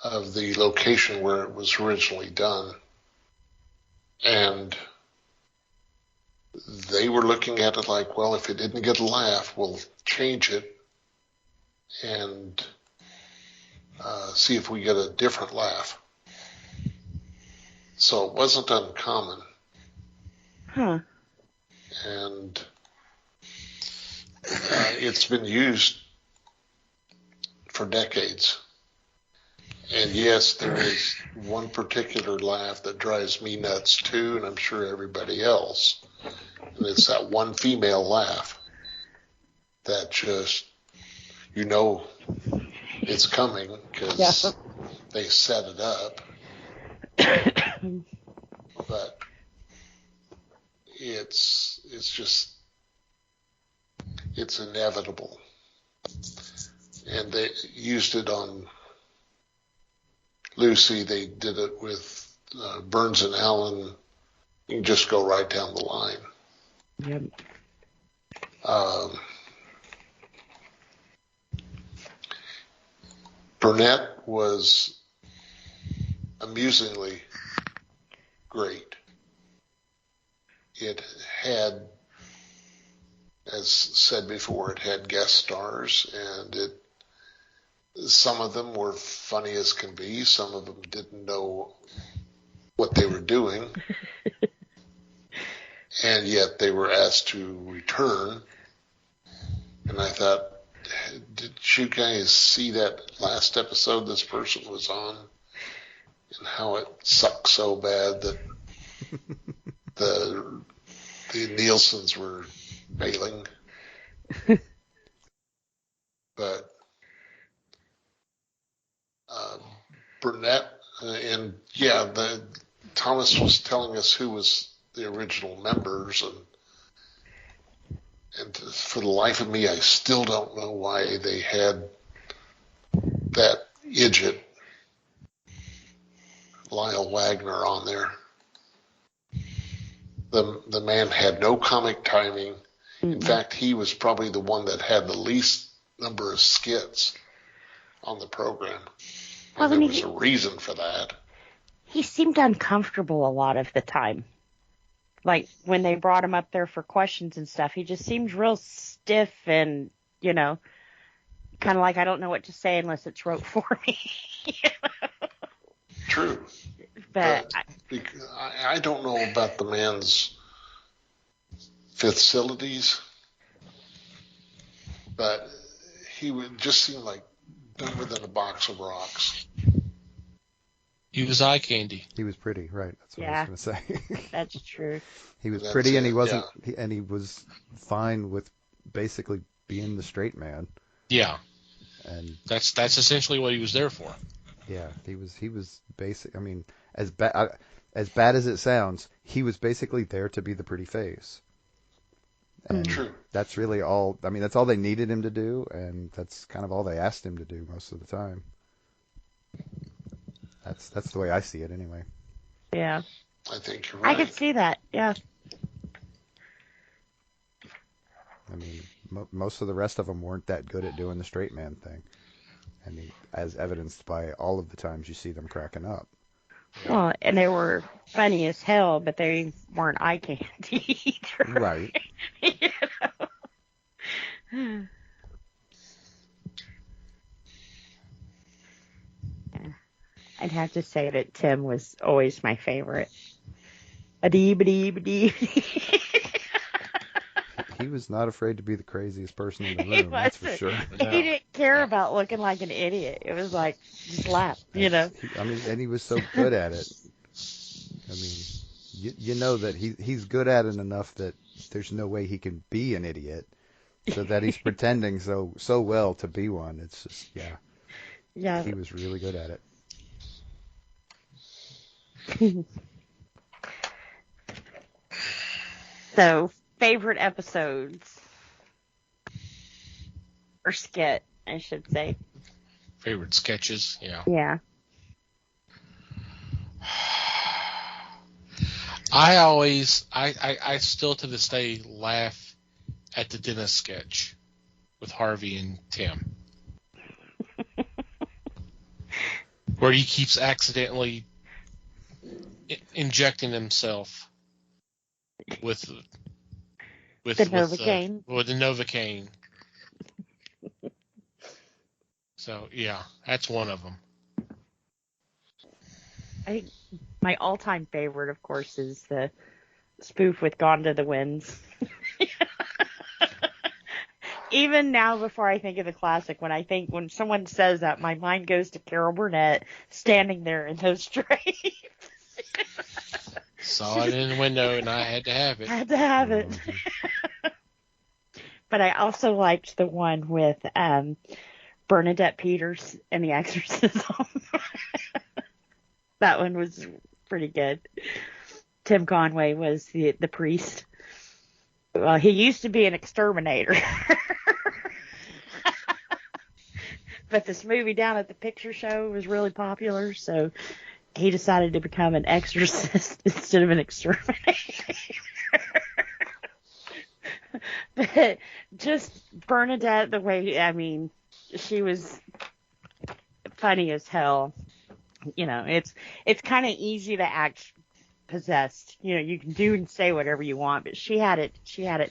of the location where it was originally done, and they were looking at it like, well, if it didn't get a laugh, we'll change it and see if we get a different laugh. So it wasn't uncommon. And it's been used for decades. And yes, there is one particular laugh that drives me nuts too, and I'm sure everybody else. And it's that one female laugh that just, you know, it's coming because they set it up. But it's inevitable. And they used it on Lucy. They did it with Burns and Allen. You can just go right down the line. Yep. Burnett was amusingly great. It had, as said before, it had guest stars, and some of them were funny as can be. Some of them didn't know what they were doing, and yet they were asked to return. And I thought, did you guys see that last episode this person was on, and how it sucked so bad that the Nielsen's were failing? But Burnett, and yeah, Thomas was telling us who was the original members, and for the life of me, I still don't know why they had that idiot Lyle Wagner on there. The man had no comic timing. In fact, he was probably the one that had the least number of skits on the program. And there was a reason for that. He seemed uncomfortable a lot of the time. Like, when they brought him up there for questions and stuff, he just seemed real stiff and, you know, kind of like, I don't know what to say unless it's wrote for me. True. But I don't know about the man's facilities, but he would just seem like dumber than a box of rocks. He was eye candy. He was pretty, right? That's what I was going to say. That's true. He was pretty, and he wasn't, and he was fine with basically being the straight man. Yeah, and that's essentially what he was there for. Yeah, he was basic. I mean, as bad as it sounds, he was basically there to be the pretty face. And True. That's really all. I mean, that's all they needed him to do, and that's kind of all they asked him to do most of the time. That's the way I see it, anyway. Yeah. I think you're right. I could see that. Yeah. I mean, most of the rest of them weren't that good at doing the straight man thing. I mean, as evidenced by all of the times you see them cracking up. Well, and they were funny as hell, but they weren't eye candy either. Right. You know? Yeah. I'd have to say that Tim was always my favorite. A-dee-ba-dee-ba-dee. He was not afraid to be the craziest person in the room, that's for sure. He didn't care about looking like an idiot. It was like, just laugh, you know. I mean, and he was so good at it. I mean, you know that he's good at it enough that there's no way he can be an idiot, so that he's pretending so well to be one. It's just, yeah. He was really good at it. So, favorite episodes. Or skit, I should say. Favorite sketches, yeah. Yeah. I still to this day laugh at the dentist sketch with Harvey and Tim. Where he keeps accidentally injecting himself with The Novocaine. with the Novocaine. So yeah, that's one of them. My all-time favorite, of course, is the spoof with Gone to the Winds. Even now, before I think of the classic, when someone says that, my mind goes to Carol Burnett standing there in those drapes. Saw it in the window, and I had to have it. Had to have it. But I also liked the one with Bernadette Peters and The Exorcism. That one was pretty good. Tim Conway was the priest. Well, he used to be an exterminator. But this movie down at the picture show was really popular, so he decided to become an exorcist instead of an exterminator. But just Bernadette, the way, she was funny as hell. It's kind of easy to act possessed. You can do and say whatever you want, but she had it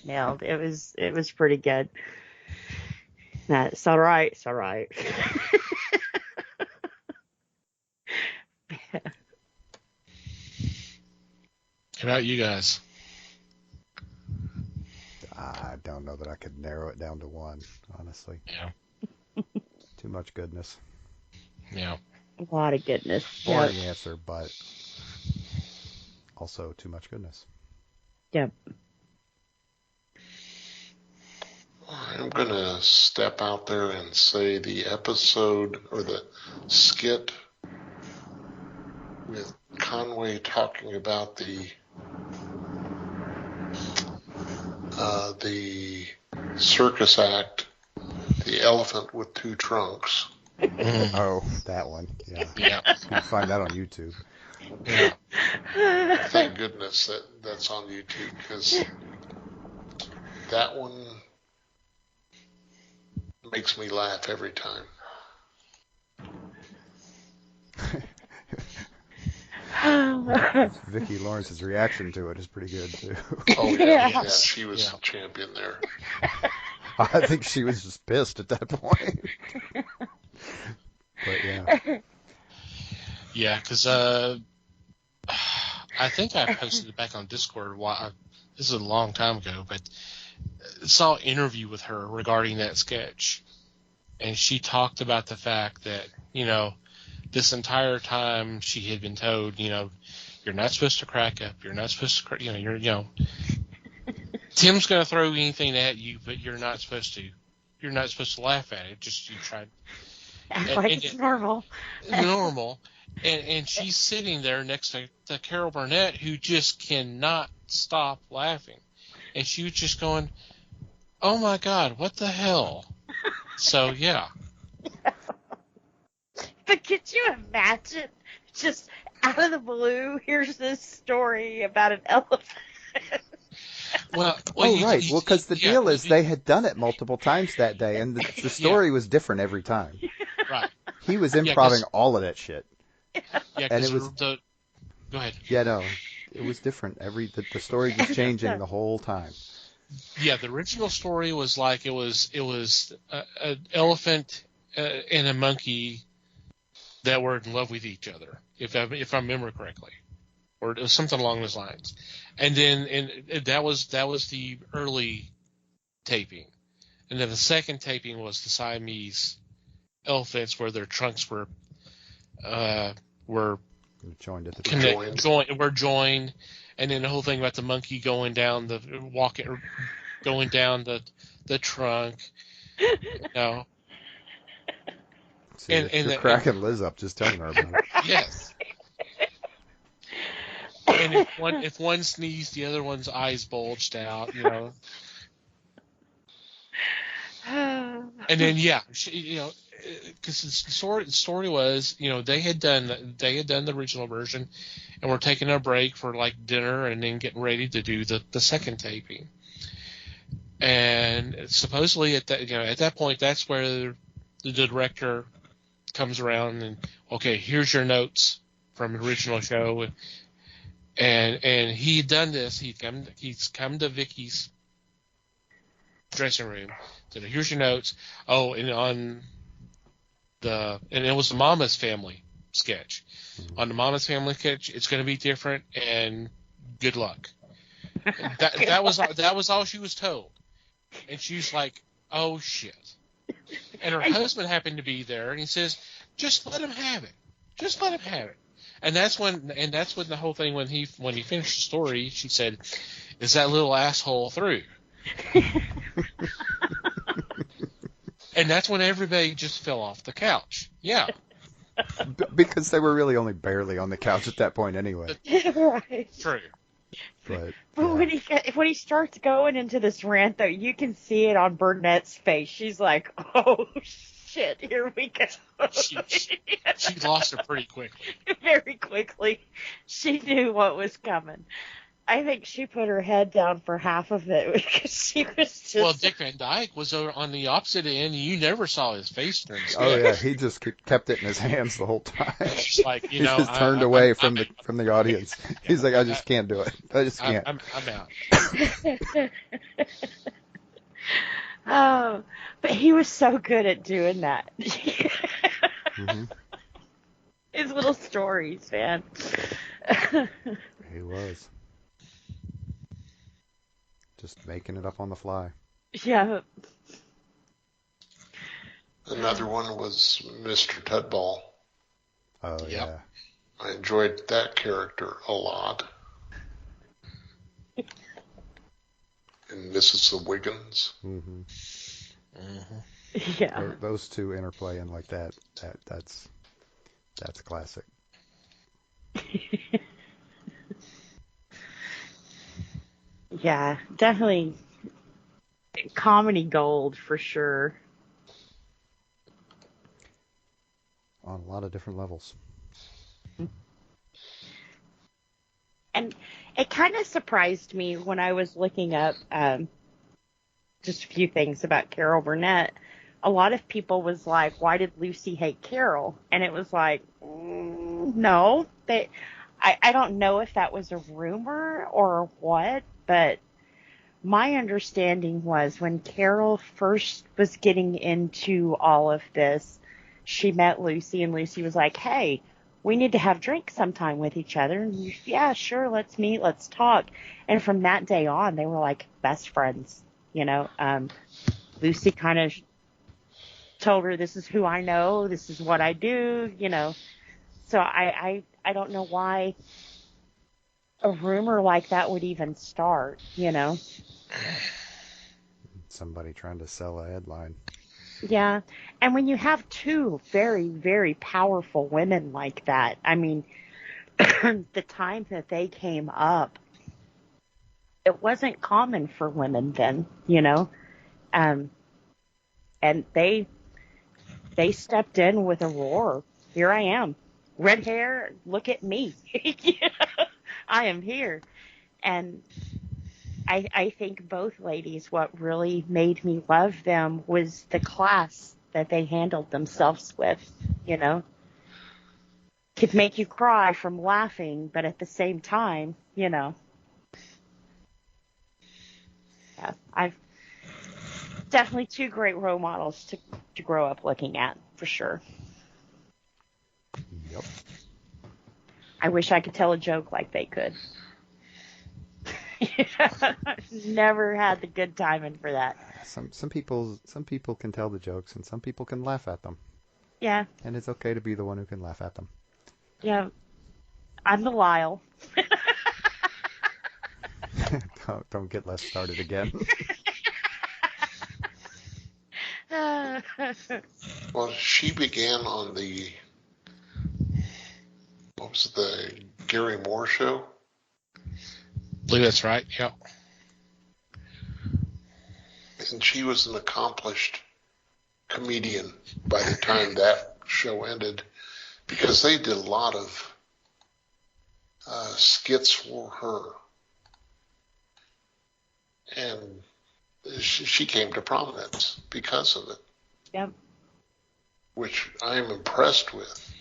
nailed. It was pretty good. No, it's all right. It's all right. How about you guys? I don't know that I could narrow it down to one, honestly. Yeah. Too much goodness. Yeah. A lot of goodness. Boring answer, but also too much goodness. Yep. I'm going to step out there and say the episode or the skit with Conway talking about the circus act, The Elephant with Two Trunks. Oh, that one. Yeah. Yeah. You can find that on YouTube. Yeah. Thank goodness that's on YouTube, because that one makes me laugh every time. Vicki Lawrence's reaction to it is pretty good too. Oh yeah, she was champion there. I think she was just pissed at that point. But yeah. Yeah, because I think I posted it back on Discord. This is a long time ago, but I saw an interview with her regarding that sketch, and she talked about the fact that this entire time she had been told, you're not supposed to crack up, you're not supposed to, Tim's going to throw anything at you, but you're not supposed to laugh at it. Just you try. It's normal. Normal. And she's sitting there next to Carol Burnett, who just cannot stop laughing. And she was just going, oh my God, what the hell? So, yeah. But could you imagine, just out of the blue, here's this story about an elephant? Well, right. Well, because the deal is they had done it multiple times that day, and the story was different every time. Right. He was improving all of that shit. Yeah, and it was. Go ahead. Yeah, no, it was different. The story was changing the whole time. Yeah, the original story was like it was an elephant and a monkey that were in love with each other, if I remember correctly, or it was something along those lines. And then that was the early taping, and then the second taping was the Siamese elephants, where their trunks were joined at the were joined, and then the whole thing about the monkey going down the trunk, See, you're cracking Liz up just telling her about it. Yes. and if one sneezed, the other one's eyes bulged out, And then because the story was, they had done the original version, and we're taking a break for like dinner, and then getting ready to do the second taping. And supposedly at that point, that's where the director comes around and, okay, here's your notes from the original show, and he'd done this. He's come to Vicky's dressing room. Said, here's your notes. Oh, and it was the Mama's Family sketch. On the Mama's Family sketch, it's going to be different, and good luck. That was all she was told, and she's like, oh shit. And her husband happened to be there, and he says, just let him have it. Just let him have it. And that's when the whole thing, when he finished the story, she said, is that little asshole through? And that's when everybody just fell off the couch. Yeah. Because they were really only barely on the couch at that point anyway. Right. True. But when he starts going into this rant, though, you can see it on Burnett's face. She's like, oh, shit, here we go. She lost it pretty quickly. Very quickly. She knew what was coming. I think she put her head down for half of it because she was just... Well, Dick Van Dyke was over on the opposite end. You never saw his face during the sketch. Oh, yeah, he just kept it in his hands the whole time. He's like, he just turned away from the audience. He's like, I just can't do it. I just can't. I'm out. Oh, but he was so good at doing that. Mm-hmm. His little stories, man. He was. Just making it up on the fly. Yeah. Another one was Mr. Tudball. Oh, Yep. yeah. I enjoyed that character a lot. And Mrs. the Wiggins. Mm-hmm. Mm-hmm. Yeah. Those two interplaying like that's classic. Yeah, definitely comedy gold for sure. On a lot of different levels. And it kind of surprised me when I was looking up just a few things about Carol Burnett. A lot of people was like, why did Lucy hate Carol? And it was like, no. I don't know if that was a rumor or what, but my understanding was when Carol first was getting into all of this, she met Lucy, and Lucy was like, hey, we need to have drinks sometime with each other. And yeah, sure, let's meet, let's talk. And from that day on, they were like best friends, Lucy kind of told her, this is who I know, this is what I do, So I don't know why a rumor like that would even start, Somebody trying to sell a headline. Yeah. And when you have two very, very powerful women like that, I mean, the time that they came up, it wasn't common for women then, and they stepped in with a roar. Here I am. Red hair, look at me. I am here. And I think both ladies, what really made me love them was the class that they handled themselves with, Could make you cry from laughing, but at the same time, Yeah, I've definitely two great role models to grow up looking at, for sure. Yep. I wish I could tell a joke like they could. Never had the good timing for that. Some people can tell the jokes, and some people can laugh at them. Yeah. And it's okay to be the one who can laugh at them. Yeah. I'm the Lyle. Don't get less started again. Well, she began on what was the Gary Moore show? believe that's right. Yeah. And she was an accomplished comedian by the time that show ended, because they did a lot of skits for her. And she came to prominence because of it. Yep. Which I am impressed with.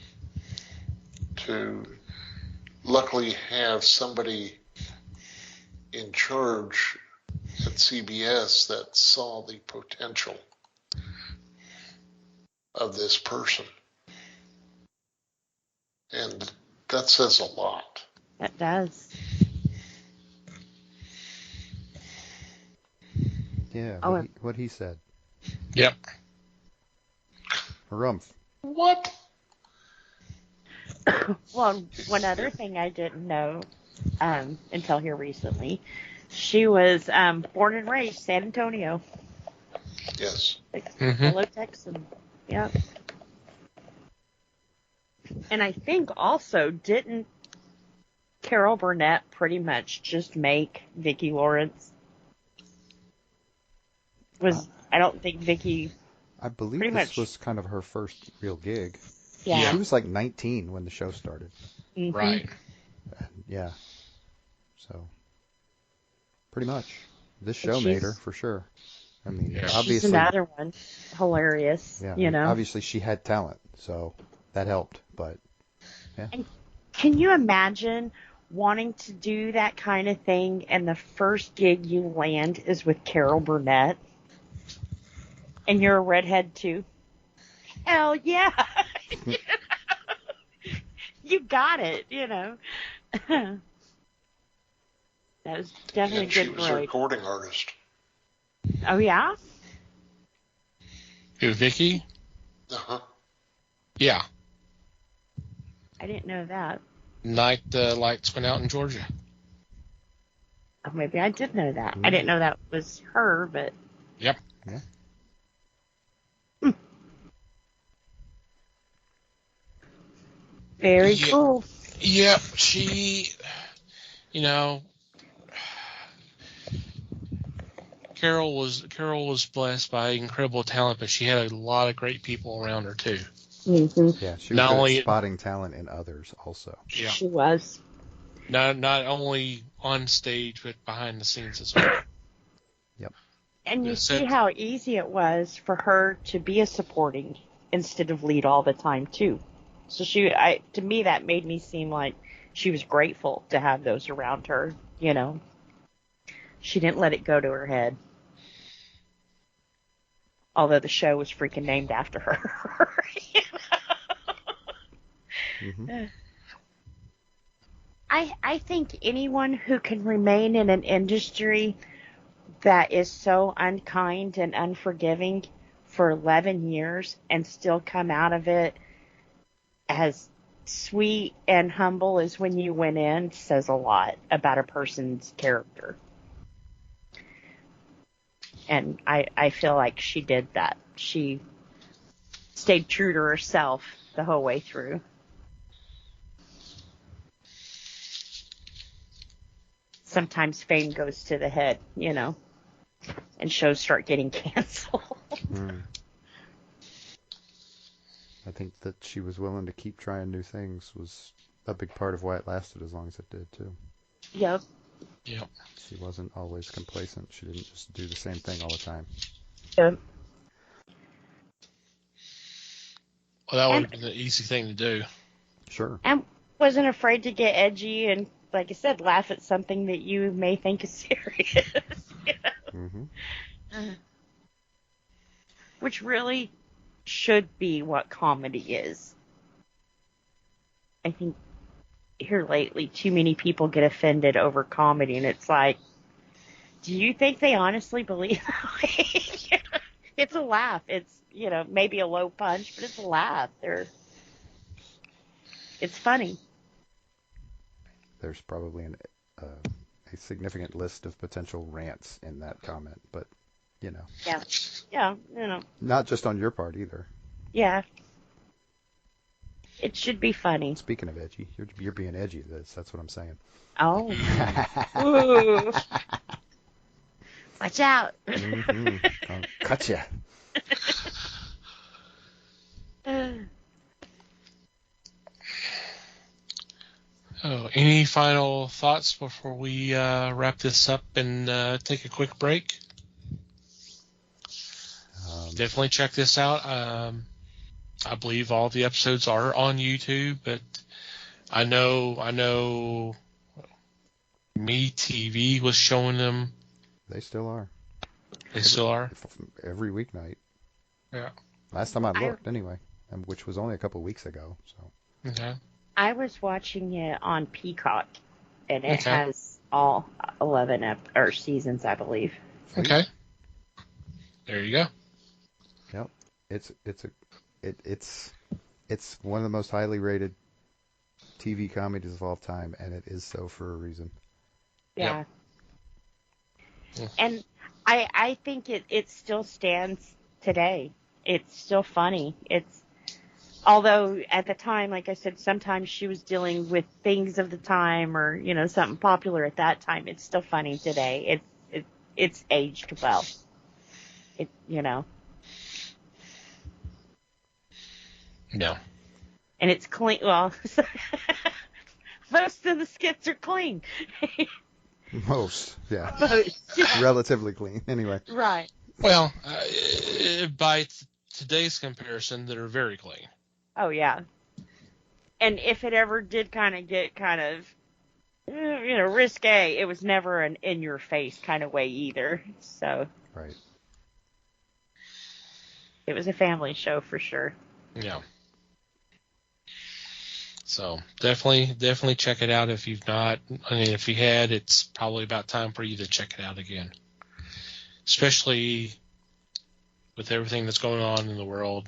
To luckily have somebody in charge at CBS that saw the potential of this person. And that says a lot. That does. Yeah, Oh, what he said. Yep. Harumph. What? well, one other thing I didn't know until here recently, she was born and raised San Antonio. Yes. Hello, Texan. Yep. And I think also, didn't Carol Burnett pretty much just make Vicki Lawrence? I don't think Vicki. I believe Pretty this much. was kind of her first real gig. Yeah. She was like 19 when the show started. Mm-hmm. Right. Yeah. So, pretty much. This show made her, for sure. I mean, Yeah. obviously. She's another one. Hilarious. Yeah, You know. obviously she had talent, so that helped. But yeah, And can you imagine wanting to do that kind of thing and the first gig you land is with Carol Burnett? And you're a redhead too? Hell yeah. You know? You got it, you know. That was definitely And a she good was a break. recording artist. Oh yeah? Who, Vicky? Uh-huh. Yeah. I didn't know that. Night the lights went out in Georgia. Oh, maybe I did know that. I didn't know that was her, but Yep. yeah. very Yeah. cool. Yep. She, you know, Carol was blessed by incredible talent, but she had a lot of great people around her too. Mm-hmm. Yeah, she was Not good only- at spotting talent in others also. Yeah. She was. Not only on stage, but behind the scenes as well. And you Yeah, see so- how easy it was for her to be a supporting instead of lead all the time too. So to me, that made me seem like she was grateful to have those around her. You know, she didn't let it go to her head. Although the show was freaking named after her. You know? hmm I think anyone who can remain in an industry that is so unkind and unforgiving for 11 years and still come out of it as sweet and humble as when you went in says a lot about a person's character. And I feel like she did that. She stayed true to herself the whole way through. Sometimes fame goes to the head, you know, and shows start getting canceled. I think that she was willing to keep trying new things was a big part of why it lasted as long as it did too. Yep. Yep. She wasn't always complacent. She didn't just do the same thing all the time. Yep. Well, that would have been the easy thing to do. Sure. And wasn't afraid to get edgy and, like I said, laugh at something that you may think is serious. You know? hmm Which really should be what comedy is. I think here lately, too many people get offended over comedy, and it's like, do you think they honestly believe that? It's a laugh. It's, you know, maybe a low punch, but it's a laugh. It's funny. There's probably a significant list of potential rants in that comment, but you know, Yeah, you know, not just on your part either. yeah. It should be funny. Speaking of edgy, you're being edgy. That's what I'm saying. Oh. Ooh. Watch out. I'll cut you. Oh, any final thoughts before we wrap this up and take a quick break? Definitely check this out. I believe all the episodes are on YouTube, but I know MeTV was showing them. They still are. They still are? Every weeknight. Yeah. Last time I looked, anyway, which was only a couple weeks ago. So. Okay. I was watching it on Peacock, and it Okay. has all 11 seasons, I believe. Okay. There you go. Yep. It's one of the most highly rated TV comedies of all time, and it is so for a reason. Yeah. Yep. And I think it still stands today. It's still funny. Although at the time, like I said, sometimes she was dealing with things of the time or, something popular at that time. It's still funny today. It's aged well. No. And it's clean. Well, most of the skits are clean. Most, yeah. Most. Relatively clean, anyway. Right. Well, by today's comparison, they're very clean. Oh, yeah. And if it ever did get risque, it was never an in-your-face kind of way either. So. Right. It was a family show for sure. Yeah. So definitely check it out if you've not. I mean, if you had, it's probably about time for you to check it out again. Especially with everything that's going on in the world.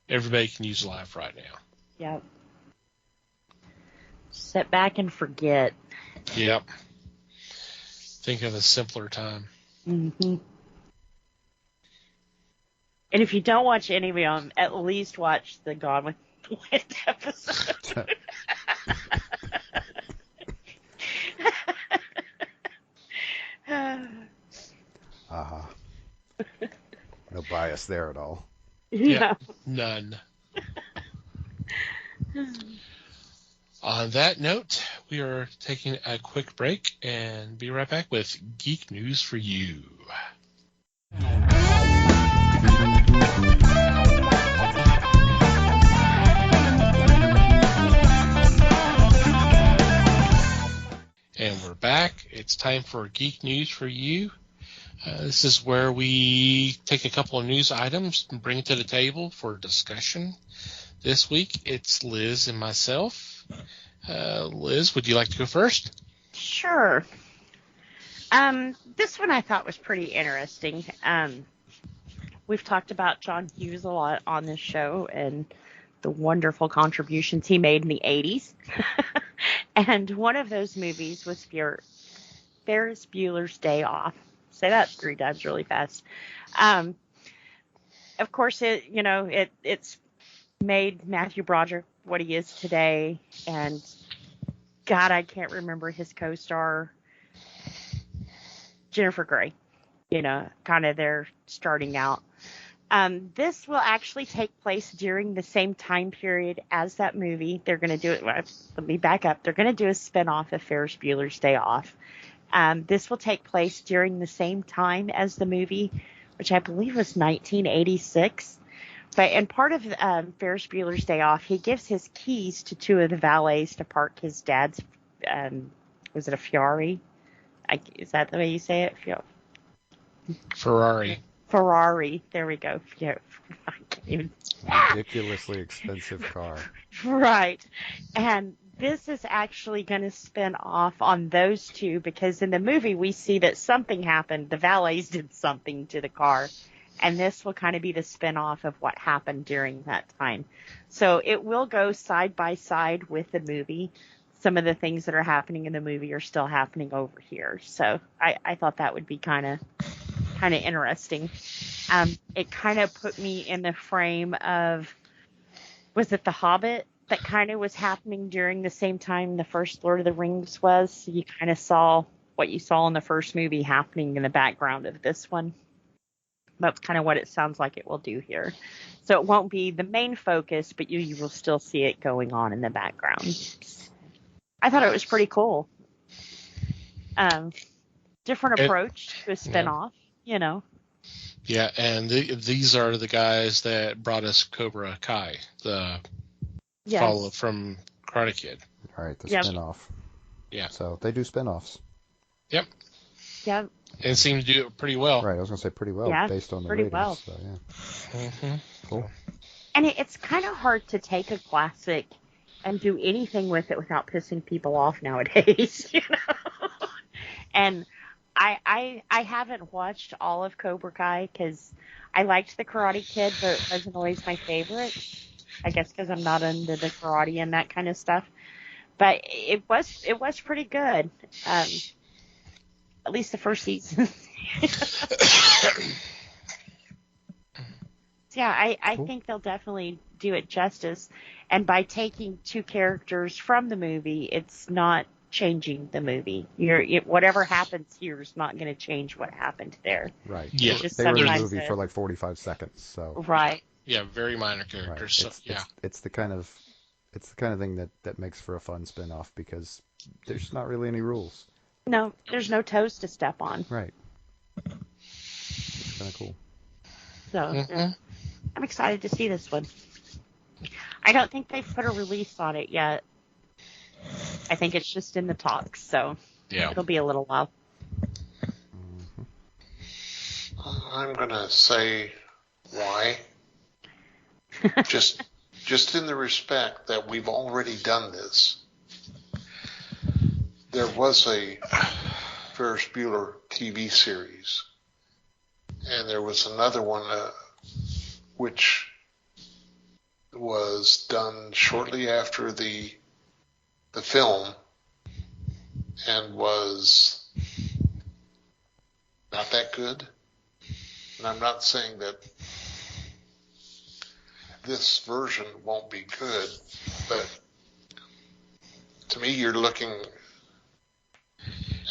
Everybody can use a laugh right now. Yep. Sit back and forget. Yep. Think of a simpler time. Mm-hmm. And if you don't watch any of them, at least watch the Gone with the Wind episode. No bias there at all. Yeah. None. On that note, we are taking a quick break and be right back with Geek News for You. And we're back. It's time for Geek News for You. This is where we take a couple of news items and bring it to the table for discussion. This week, it's Liz and myself. Liz, would you like to go first? Sure. This one I thought was pretty interesting. We've talked about John Hughes a lot on this show and the wonderful contributions he made in the 80s. And one of those movies was Ferris Bueller's Day Off. Say that 3 times really fast. Of course, it's made Matthew Broderick what he is today. And God, I can't remember his co-star, Jennifer Grey. Kind of they're starting out. This will actually take place during the same time period as that movie. They're going to do it. Let me back up. They're going to do a spinoff of Ferris Bueller's Day Off. This will take place during the same time as the movie, which I believe was 1986. And part of Ferris Bueller's Day Off, he gives his keys to 2 of the valets to park his dad's, was it a Ferrari? Is that the way you say it? Ferrari. There we go. Yeah. I can't even. Ridiculously expensive car. Right. And this is actually going to spin off on those 2 because in the movie we see that something happened. The valets did something to the car. And this will kind of be the spin-off of what happened during that time. So it will go side by side with the movie. Some of the things that are happening in the movie are still happening over here. So I thought that would be kind of interesting. It kind of put me in the frame of, was it The Hobbit? that kind of was happening during the same time the first Lord of the Rings was. So you kind of saw what you saw in the first movie happening in the background of this one. That's kind of what it sounds like it will do here. So it won't be the main focus, but you will still see it going on in the background. I thought it was pretty cool. Different approach to a spinoff, you know. Yeah, and these are the guys that brought us Cobra Kai, the follow from Karate Kid. All right, the spinoff. Yeah. So they do spinoffs. Yep. Yep. And seem to do it pretty well. Right, I was going to say pretty well based on the pretty ratings. Well. So, yeah. Mm-hmm. Cool. And it's kind of hard to take a classic and do anything with it without pissing people off nowadays, you know. And I haven't watched all of Cobra Kai because I liked the Karate Kid, but it wasn't always my favorite. I guess because I'm not into the karate and that kind of stuff. But it was pretty good. At least the first season. Yeah, I think they'll definitely do it justice. And by taking two characters from the movie, it's not changing the movie. Whatever happens here is not going to change what happened there. Right. Yeah. They were in the movie for like 45 seconds. So. Right. Yeah, very minor characters. Right. So, it's the kind of thing that makes for a fun spin-off because there's not really any rules. No, there's no toes to step on. Right. It's kind of cool. So, I'm excited to see this one. I don't think they've put a release on it yet. I think it's just in the talks, so it'll be a little while. I'm going to say why. just in the respect that we've already done this. There was a Ferris Bueller TV series, and there was another one which was done shortly after the film and was not that good. And I'm not saying that this version won't be good, but to me you're looking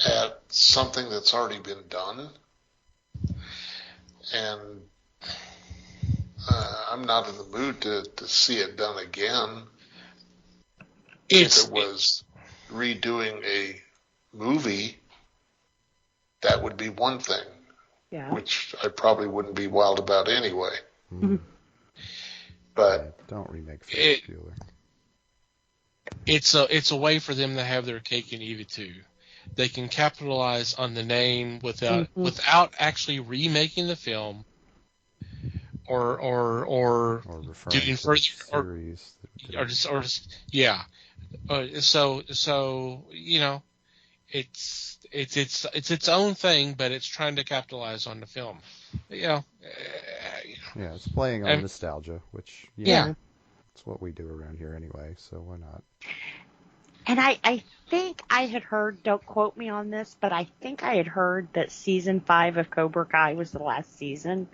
at something that's already been done, and I'm not in the mood to see it done again. If it was redoing a movie, that would be one thing, which I probably wouldn't be wild about anyway. Mm. But don't remake Ferris Bueller. It's a way for them to have their cake and eat it too. They can capitalize on the name without actually remaking the film or doing further series so you know it's its own thing, but it's trying to capitalize on the film. Yeah, it's playing on nostalgia, which it's what we do around here anyway. So why not? And I think I had heard, don't quote me on this, but I think I had heard that season 5 of Cobra Kai was the last season.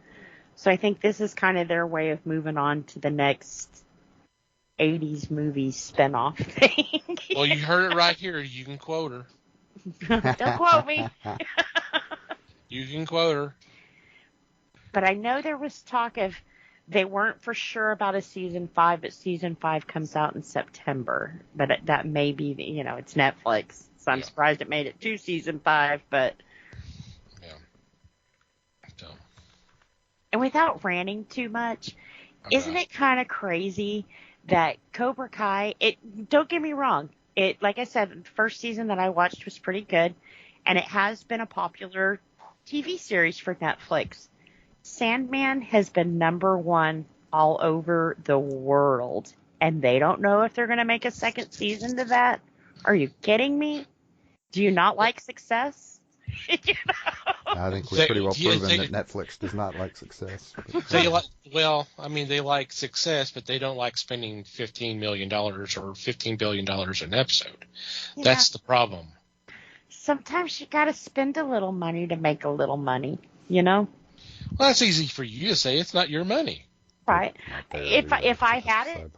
So I think this is kind of their way of moving on to the next 80s movie spinoff thing. Well, you heard it right here. You can quote her. Don't quote me. You can quote her. But I know there was talk of they weren't for sure about a season 5, but season 5 comes out in September. But that may be, it's Netflix. So I'm surprised it made it to season 5, but. Yeah. So. And without ranting too much, isn't it kind of crazy that Cobra Kai, don't get me wrong, like I said, the first season that I watched was pretty good, and it has been a popular TV series for Netflix. Sandman has been #1 all over the world, and they don't know if they're going to make a second season to that. Are you kidding me? Do you not like success? I think we've pretty well proven that Netflix does not like success. They like success, but they don't like spending $15 million or $15 billion an episode. Yeah. That's the problem. Sometimes you got to spend a little money to make a little money, Well, that's easy for you to say. It's not your money. Right. If I had it,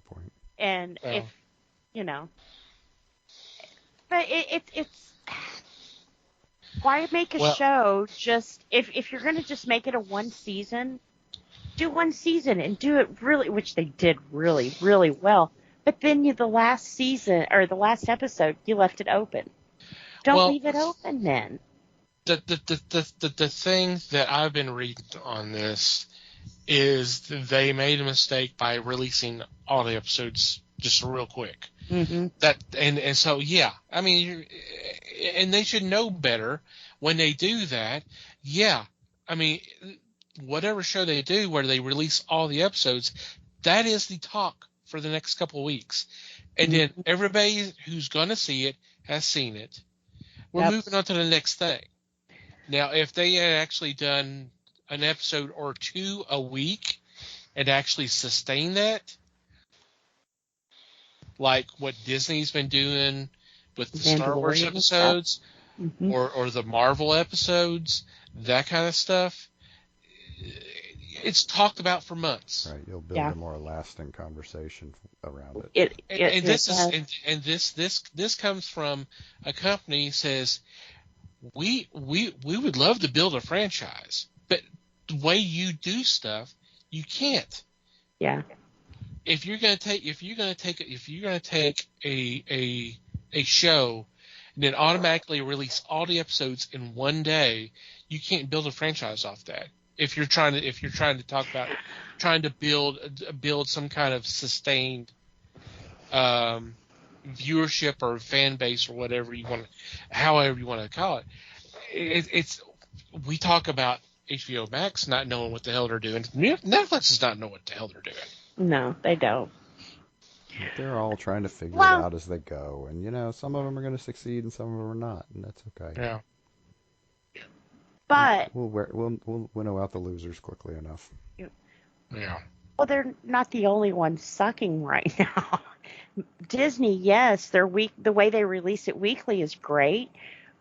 And Well, if, you know, but it's why make a well, show just if you're going to just make it a one season, do one season and do it really, which they did really, really well. But then the last season or the last episode, you left it open. Don't well, leave it open then. the thing that I've been reading on this is they made a mistake by releasing all the episodes just real quick. Mm-hmm. And so yeah, I mean, and they should know better when they do that. Yeah, I mean, whatever show they do where they release all the episodes, that is the talk for the next couple of weeks, and then Mm-hmm. everybody who's going to see it has seen it. We're Yep. moving on to the next thing. Now, if they had actually done an episode or two a week and actually sustained that, like what Disney's been doing with the Star Wars Mandalorian and stuff. episodes Mm-hmm. or the Marvel episodes, that kind of stuff, it's talked about for months. Right, you'll build Yeah. a more lasting conversation around it. And this is does. and this comes from a company says we would love to build a franchise, but the way you do stuff, you can't. Yeah. If you're gonna take a show and then automatically release all the episodes in one day, you can't build a franchise off that. If you're trying to talk about trying to build some kind of sustained viewership or fan base or whatever you want, however you want to call it, it's we talk about HBO Max not knowing what the hell they're doing. Netflix does not know what the hell they're doing. No, they don't. But they're all trying to figure Well- it out as they go, and some of them are going to succeed and some of them are not, and that's okay. Yeah. But We'll winnow out the losers quickly enough. Yeah. well, they're not the only ones sucking right now. Disney, yes, the way they release it weekly is great,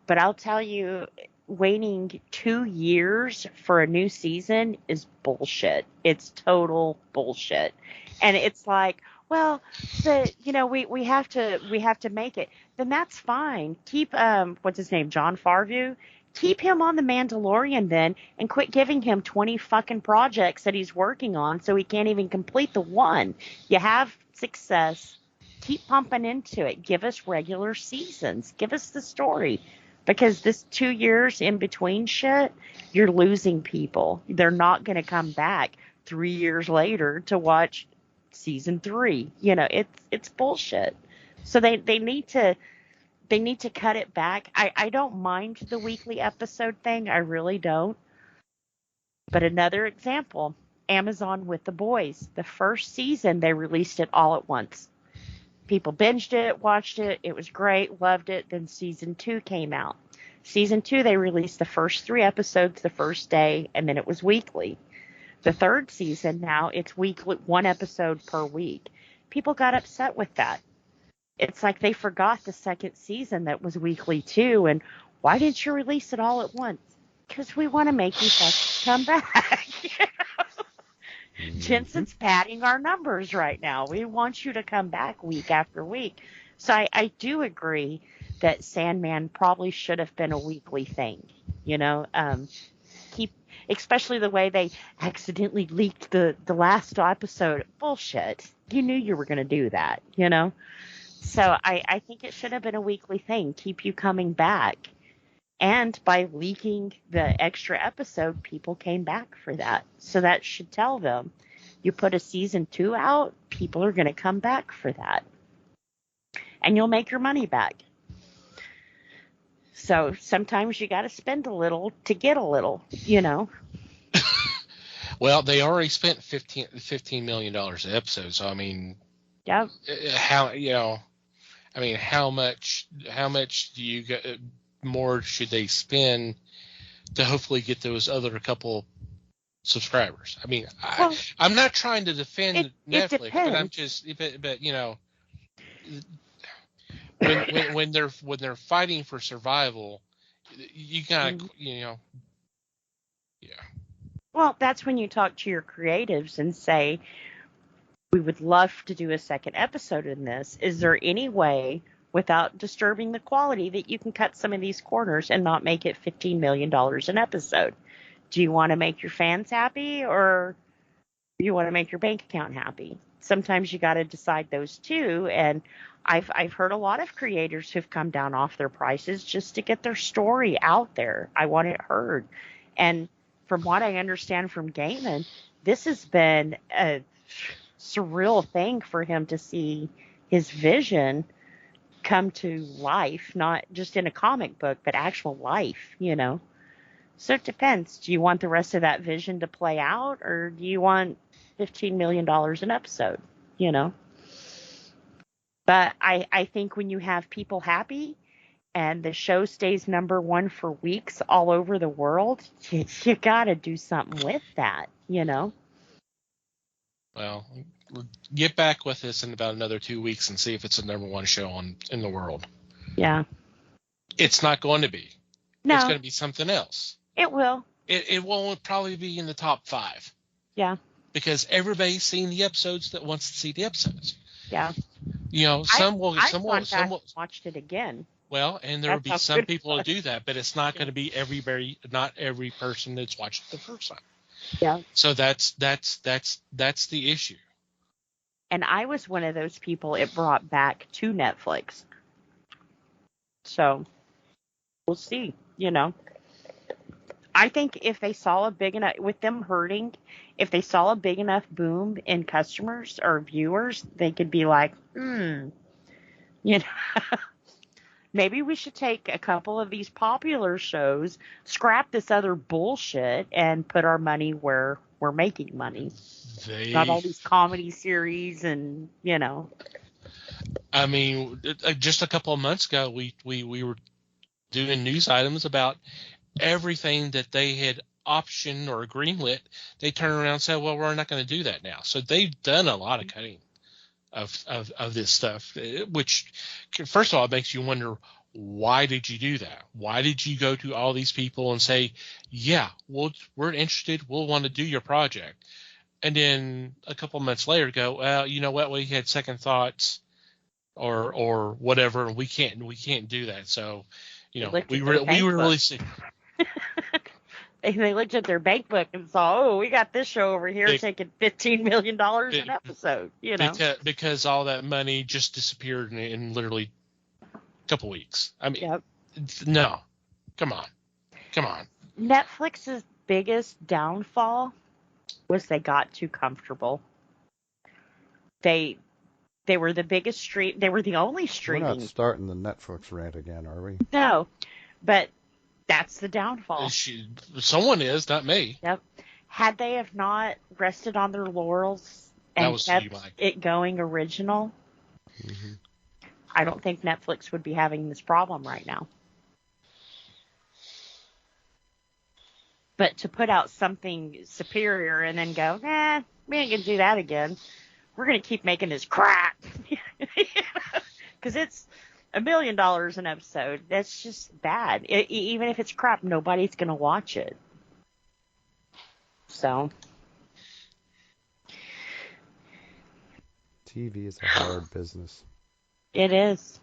but I'll tell you, waiting 2 years for a new season is bullshit. It's total bullshit, and it's like, well, we have to make it. Then that's fine. Keep what's his name, John Favreau. Keep him on The Mandalorian then, and quit giving him 20 fucking projects that he's working on so he can't even complete the one. You have success. Keep pumping into it. Give us regular seasons. Give us the story. Because this 2 years in between shit, you're losing people. They're not going to come back 3 years later to watch season 3. It's bullshit. So they need to cut it back. I don't mind the weekly episode thing. I really don't. But another example, Amazon with The Boys. The first season, they released it all at once. People binged it, watched it. It was great, loved it. Then season 2 came out. Season 2, they released the first 3 episodes the first day, and then it was weekly. The third season, now it's weekly, 1 episode per week. People got upset with that. It's like they forgot the second season that was weekly too, and why didn't you release it all at once? Because we want to make you fucking come back. Jensen's padding our numbers right now. We want you to come back week after week. So I do agree that Sandman probably should have been a weekly thing. Especially the way they accidentally leaked the last episode. Bullshit. You knew you were going to do that, So I think it should have been a weekly thing. Keep you coming back. And by leaking the extra episode, people came back for that. So that should tell them, you put a season 2 out, people are going to come back for that. And you'll make your money back. So sometimes you got to spend a little to get a little, Well, they already spent $15 million an episode. So I mean, Yep. How much do you get? More should they spend to hopefully get those other couple subscribers? I mean, I'm not trying to defend Netflix, but I'm just, when they're fighting for survival, you gotta, yeah. Well, that's when you talk to your creatives and say, we would love to do a second episode in this. Is there any way, without disturbing the quality, that you can cut some of these corners and not make it $15 million an episode? Do you want to make your fans happy, or do you want to make your bank account happy? Sometimes you got to decide those two. And I've heard a lot of creators who've come down off their prices just to get their story out there. I want it heard. And from what I understand from Gaiman, this has been a surreal thing for him to see his vision come to life, not just in a comic book, but actual life, you know. So it depends. Do you want the rest of that vision to play out, or do you want $15 million an episode, you know? But I think when you have people happy and the show stays #1 for weeks all over the world, you got to do something with that, you know? Well, get back with us in about another 2 weeks and see if it's a #1 show in the world. Yeah. It's not going to be. No. It's going to be something else. It will. It won't probably be in the top 5. Yeah. Because everybody's seen the episodes that wants to see the episodes. Yeah. You know, some will watched it again. Well, and there will be some people who do that, but it's not going to be not every person that's watched it the first time. Yeah. So that's the issue. And I was one of those people it brought back to Netflix. So we'll see, you know. I think if they saw a big enough, with them hurting, if they saw a big enough boom in customers or viewers, they could be like, you know, maybe we should take a couple of these popular shows, scrap this other bullshit, and put our money where we're making money. Not all these comedy series and, you know. I mean, just a couple of months ago, we were doing news items about everything that they had optioned or greenlit. They turned around and said, well, we're not going to do that now. So they've done a lot of cutting of this stuff, which, first of all, it makes you wonder, why did you do that? Why did you go to all these people and say, yeah, we're interested, we'll want to do your project? And then a couple of months later go, well, you know what, we had second thoughts or whatever, and we can't do that. So, you know, we were really sick. They looked at their bank book and saw, oh, we got this show over here taking $15 million an episode, you know. Because all that money just disappeared in literally a couple weeks. I mean, no. Come on. Netflix's biggest downfall was they got too comfortable. They were the biggest stream. They were the only streaming. We're not starting the Netflix rant again, are we? No, but that's the downfall. Someone is, not me. Yep. Had they have not rested on their laurels and kept it going original, I don't think Netflix would be having this problem right now. But to put out something superior and then go, we ain't going to do that again. We're going to keep making this crap. Because it's $1 million an episode. That's just bad. Even if it's crap, nobody's going to watch it. So. TV is a hard business. It is.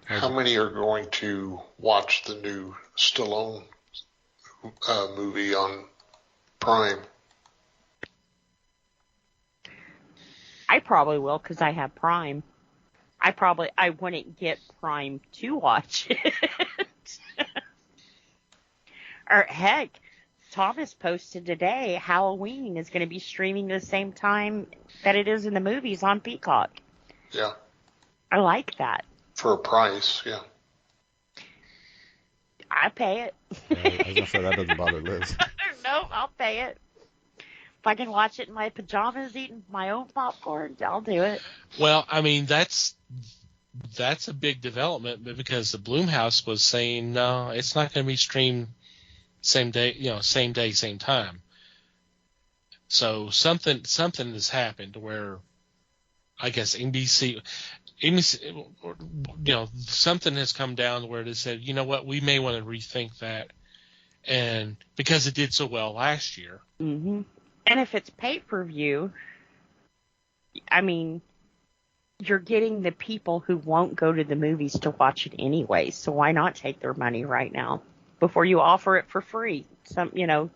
How many are going to watch the new Stallone movie on Prime? I probably will because I have Prime. I wouldn't get Prime to watch it. Or heck, Thomas posted today Halloween is going to be streaming the same time that it is in the movies on Peacock. Yeah. I like that. For a price, yeah. I pay it. I was going to say, that doesn't bother Liz. No, I'll pay it. If I can watch it in my pajamas eating my own popcorn, I'll do it. Well, I mean, that's a big development, but because the Blumhouse was saying, no, it's not going to be streamed same day, same time. So something has happened where I guess NBC, something has come down where they said, you know what, we may want to rethink that. And because it did so well last year. Mm-hmm. And if it's pay-per-view, I mean, you're getting the people who won't go to the movies to watch it anyway. So why not take their money right now before you offer it for free? A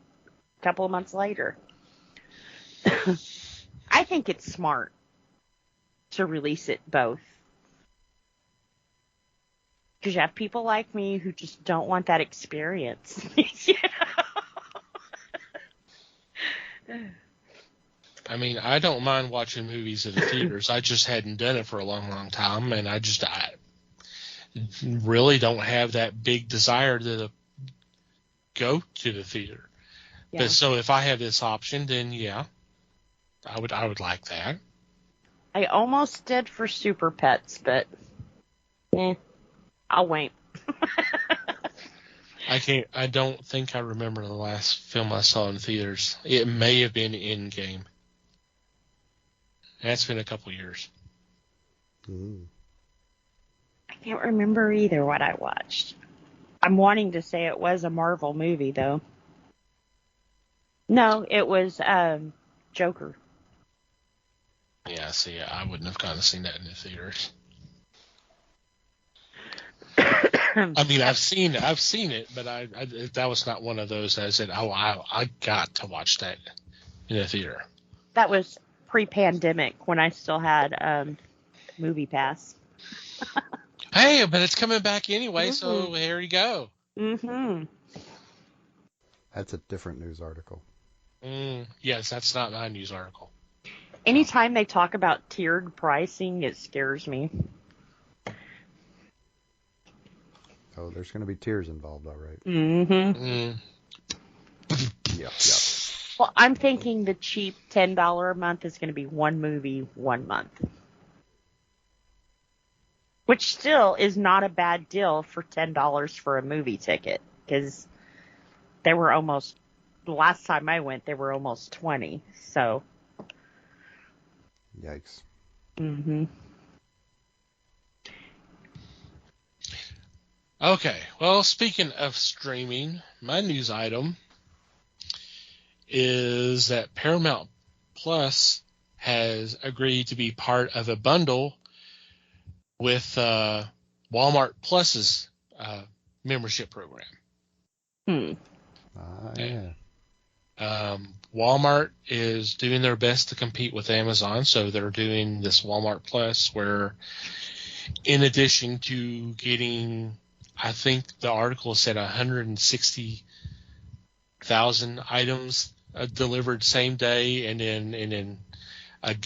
couple of months later. I think it's smart to release it both. Because you have people like me who just don't want that experience. I mean, I don't mind watching movies at the theaters. I just hadn't done it for a long, long time, and I really don't have that big desire to go to the theater. Yeah. But so if I have this option, then yeah, I would like that. I almost did for Super Pets, but I'll wait. I don't think I remember the last film I saw in theaters. It may have been Endgame. That's been a couple years. I can't remember either what I watched. I'm wanting to say it was a Marvel movie, though. No, it was Joker. Yeah, see, I wouldn't have kind of seen that in the theaters. I mean, I've seen it, but that was not one of those I said, oh, I got to watch that in the theater. That was pre-pandemic when I still had Movie Pass. Hey, but it's coming back anyway, so here you go. Mm-hmm. That's a different news article. Yes, that's not my news article. Anytime they talk about tiered pricing, it scares me. Oh, there's going to be tiers involved, all right. Mm-hmm. Yep. Well, I'm thinking the cheap $10 a month is going to be one movie, 1 month. Which still is not a bad deal for $10 for a movie ticket. Because they were almost, the last time I went, they were almost 20. So. Yikes. Mm-hmm. Okay, well, speaking of streaming, my news item is that Paramount Plus has agreed to be part of a bundle with Walmart Plus's membership program. Yeah. Walmart is doing their best to compete with Amazon, so they're doing this Walmart Plus where, in addition to getting, I think the article said 160,000 items delivered same day, and then a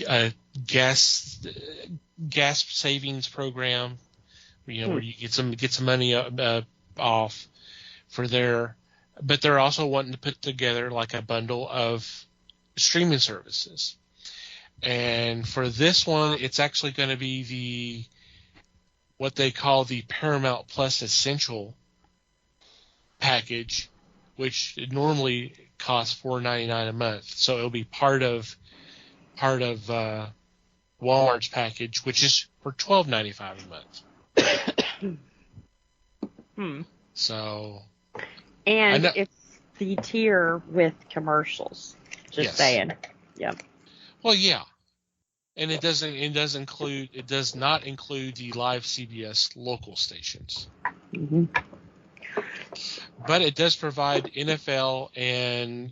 gas savings program, where you get some money off for their. But they're also wanting to put together like a bundle of streaming services, and for this one, it's actually going to be what they call the Paramount Plus Essential package, which normally costs $4.99 a month. So it'll be part of Walmart's package, which is for $12.95 a month. So, and it's the tier with commercials. Just saying. Yep. Well, yeah. And it does not include the live CBS local stations. Mm-hmm. But it does provide NFL and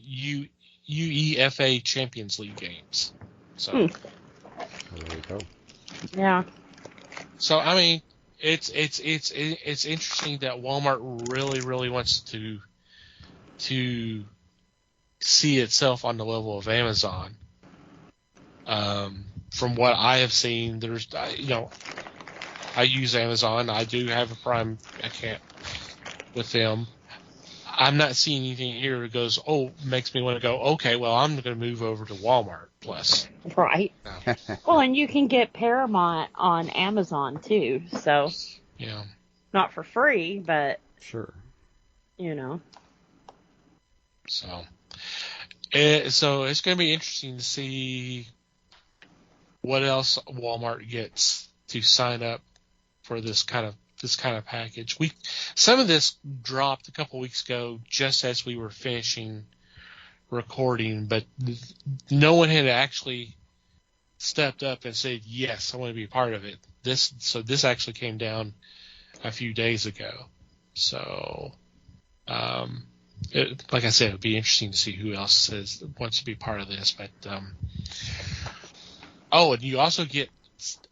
UEFA Champions League games. So There you go. Yeah. So I mean, it's interesting that Walmart really wants to see itself on the level of Amazon. From what I have seen, there's I use Amazon. I do have a Prime account with them. I'm not seeing anything here that goes, makes me want to go, okay, well, I'm going to move over to Walmart Plus. Right. No. Well, and you can get Paramount on Amazon, too. So, yeah. Not for free, but, Sure. So it's going to be interesting to see what else Walmart gets to sign up for this kind of package. Some of this dropped a couple weeks ago just as we were finishing recording, but no one had actually stepped up and said, yes, I want to be a part of it. This actually came down a few days ago. So, like I said, it'd be interesting to see who else wants to be part of this. But and you also get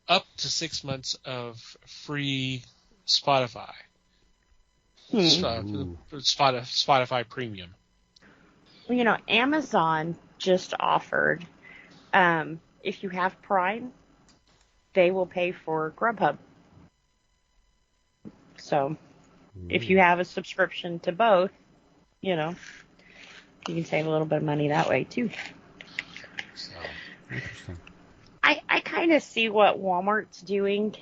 up to 6 months of free Spotify. Spotify Premium. Well, Amazon just offered, if you have Prime, they will pay for Grubhub. So, if you have a subscription to both, you can save a little bit of money that way too. So, Interesting. I kind of see what Walmart's doing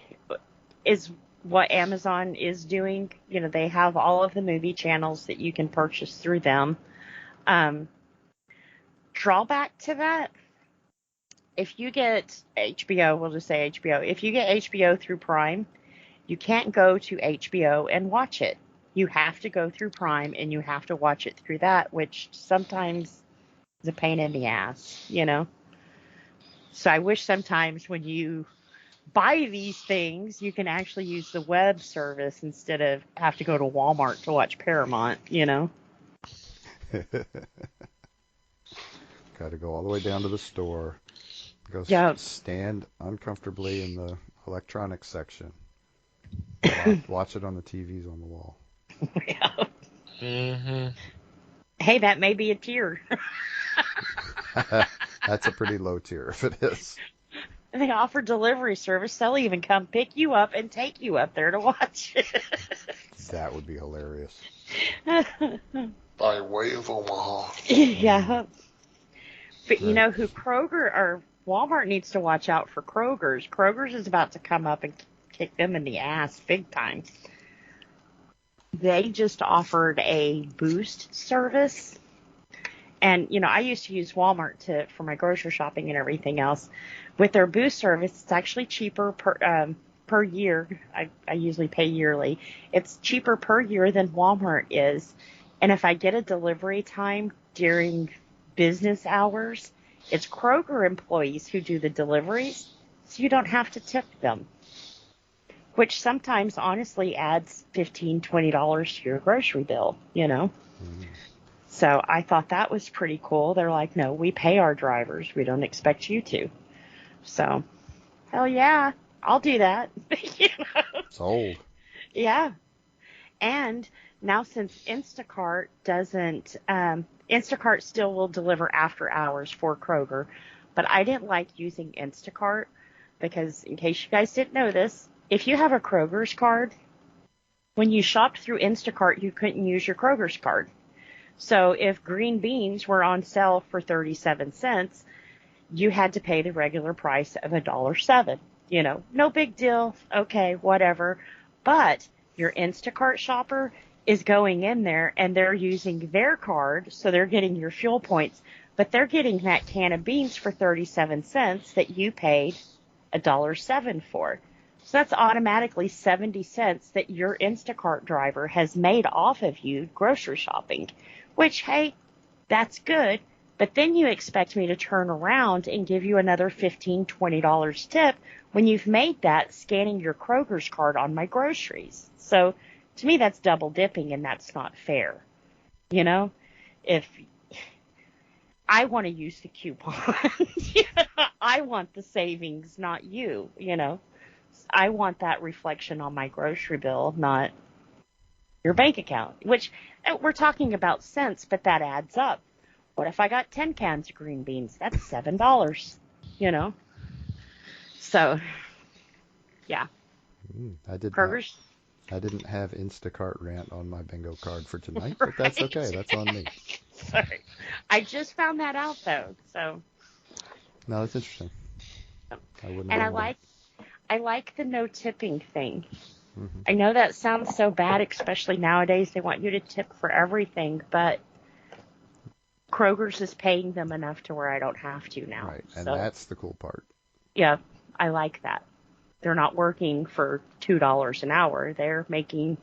is what Amazon is doing. They have all of the movie channels that you can purchase through them. Drawback to that, if you get HBO, we'll just say HBO, if you get HBO through Prime, you can't go to HBO and watch it. You have to go through Prime and you have to watch it through that, which sometimes is a pain in the ass, So I wish sometimes when you buy these things, you can actually use the web service instead of have to go to Walmart to watch Paramount, Got to go all the way down to the store. Go stand uncomfortably in the electronics section. Watch it on the TVs on the wall. Yeah. mm-hmm. Hey, that may be a tier. That's a pretty low tier if it is. They offer delivery service. They'll even come pick you up and take you up there to watch it. That would be hilarious. By way of Omaha. Yeah. But you know who Kroger or Walmart needs to watch out for Kroger's. Kroger's is about to come up and kick them in the ass big time. They just offered a Boost service. And, I used to use Walmart for my grocery shopping and everything else. With their Boost service, it's actually cheaper per year. I usually pay yearly. It's cheaper per year than Walmart is. And if I get a delivery time during business hours, it's Kroger employees who do the deliveries, so you don't have to tip them, which sometimes honestly adds $15, $20 to your grocery bill, So I thought that was pretty cool. They're like, no, we pay our drivers. We don't expect you to. So, hell yeah, I'll do that. Sold. Yeah. And now since Instacart Instacart still will deliver after hours for Kroger, but I didn't like using Instacart because, in case you guys didn't know this, if you have a Kroger's card, when you shopped through Instacart, you couldn't use your Kroger's card. So if green beans were on sale for 37 cents, you had to pay the regular price of $1.07. No big deal. Okay, whatever. But your Instacart shopper is going in there and they're using their card, so they're getting your fuel points, but they're getting that can of beans for 37 cents that you paid $1.07 for. So that's automatically 70 cents that your Instacart driver has made off of you grocery shopping, which, hey, that's good. But then you expect me to turn around and give you another $15, $20 tip when you've made that scanning your Kroger's card on my groceries. So to me, that's double dipping, and that's not fair. If I want to use the coupon, I want the savings, not you, I want that reflection on my grocery bill, not your bank account, which we're talking about cents, but that adds up. What if I got 10 cans of green beans? That's $7, So, yeah. I didn't have Instacart Rant on my bingo card for tonight, but that's okay. That's on me. Sorry. I just found that out, though. So. No, that's interesting. And I like the no tipping thing. Mm-hmm. I know that sounds so bad, especially nowadays. They want you to tip for everything, but Kroger's is paying them enough to where I don't have to now. Right, and so, that's the cool part. Yeah, I like that. They're not working for $2 an hour. They're making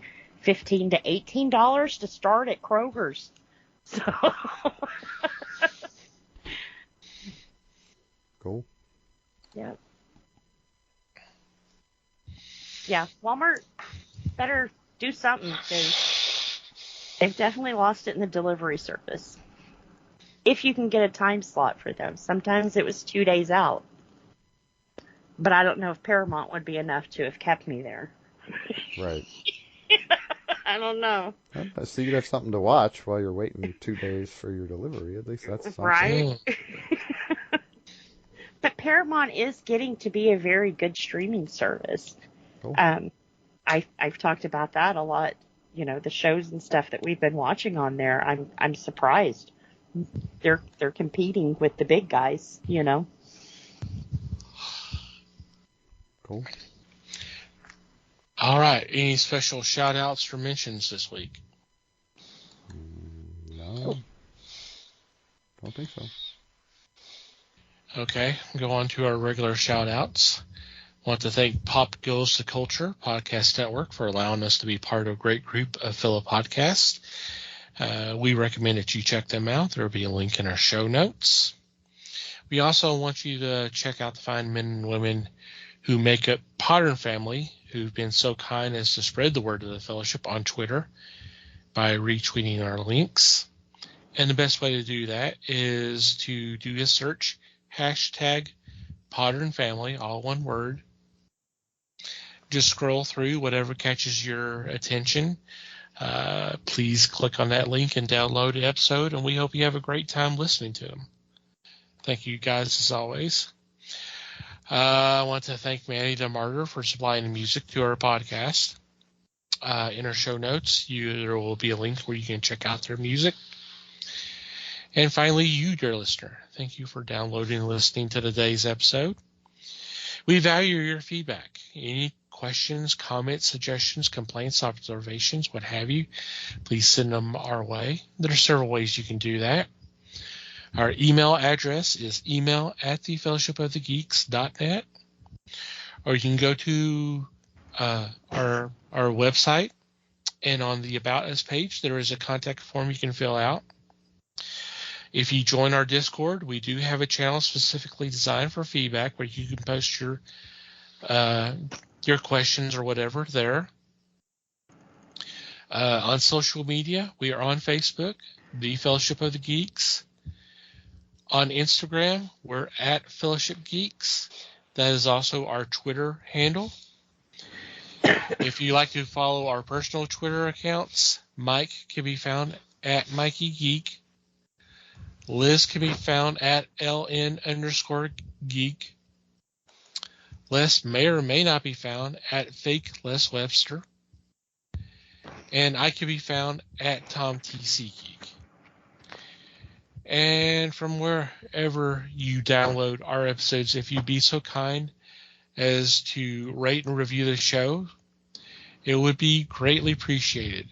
$15 to $18 to start at Kroger's. So cool. Yep. Yeah, Walmart better do something because they've definitely lost it in the delivery service. If you can get a time slot for them. Sometimes it was 2 days out. But I don't know if Paramount would be enough to have kept me there. Right. I don't know. Well, so you'd have something to watch while you're waiting 2 days for your delivery. At least that's something. Right? Mm. But Paramount is getting to be a very good streaming service. Cool. I've talked about that a lot. You know, the shows and stuff that we've been watching on there. I'm surprised. They're competing with the big guys. You know. Cool. All right. Any special shout outs or mentions this week? No. Don't think so. Okay. Go on to our regular shout outs. Want to thank Pop Goes the Culture Podcast Network for allowing us to be part of a great group of fellow podcasts. We recommend that you check them out. There will be a link in our show notes. We also want you to check out the fine men and women who make up Podern Family, who've been so kind as to spread the word of the fellowship on Twitter by retweeting our links. And the best way to do that is to do a search, hashtag Podern Family, all one word. Just scroll through whatever catches your attention. Please click on that link and download the episode, and we hope you have a great time listening to them. Thank you guys as always. I want to thank Manny the Martyr for supplying the music to our podcast. In our show notes, there will be a link where you can check out their music. And finally, you, dear listener, thank you for downloading and listening to today's episode. We value your feedback. Any questions, comments, suggestions, complaints, observations, what have you, please send them our way. There are several ways you can do that. Our email address is email@thefellowshipofthegeeks.net, or you can go to our website, and on the About Us page, there is a contact form you can fill out. If you join our Discord, we do have a channel specifically designed for feedback where you can post your questions or whatever there. On social media, we are on Facebook, The Fellowship of the Geeks. On Instagram, we're at Fellowship Geeks. That is also our Twitter handle. If you like to follow our personal Twitter accounts, Mike can be found at Mikey Geek. Liz can be found at LN_geek. Les may or may not be found at Fake Les Webster. And I can be found at Tom TC Geek. And from wherever you download our episodes, if you'd be so kind as to rate and review the show, it would be greatly appreciated.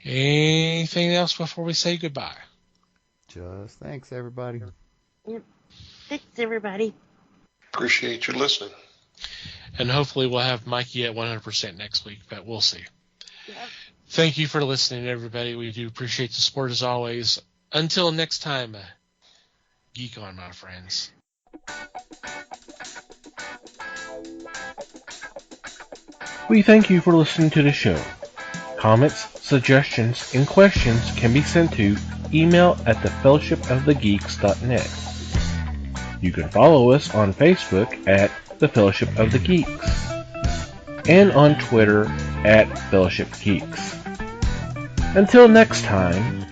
Anything else before we say goodbye? Just thanks, everybody. Yep. Thanks, everybody. Appreciate you listening. And hopefully we'll have Mikey at 100% next week, but we'll see. Yep. Thank you for listening, everybody. We do appreciate the support as always. Until next time, geek on, my friends. We thank you for listening to the show. Comments, suggestions, and questions can be sent to email@thefellowshipofthegeeks.net. You can follow us on Facebook at The Fellowship of the Geeks and on Twitter at Fellowship Geeks. Until next time,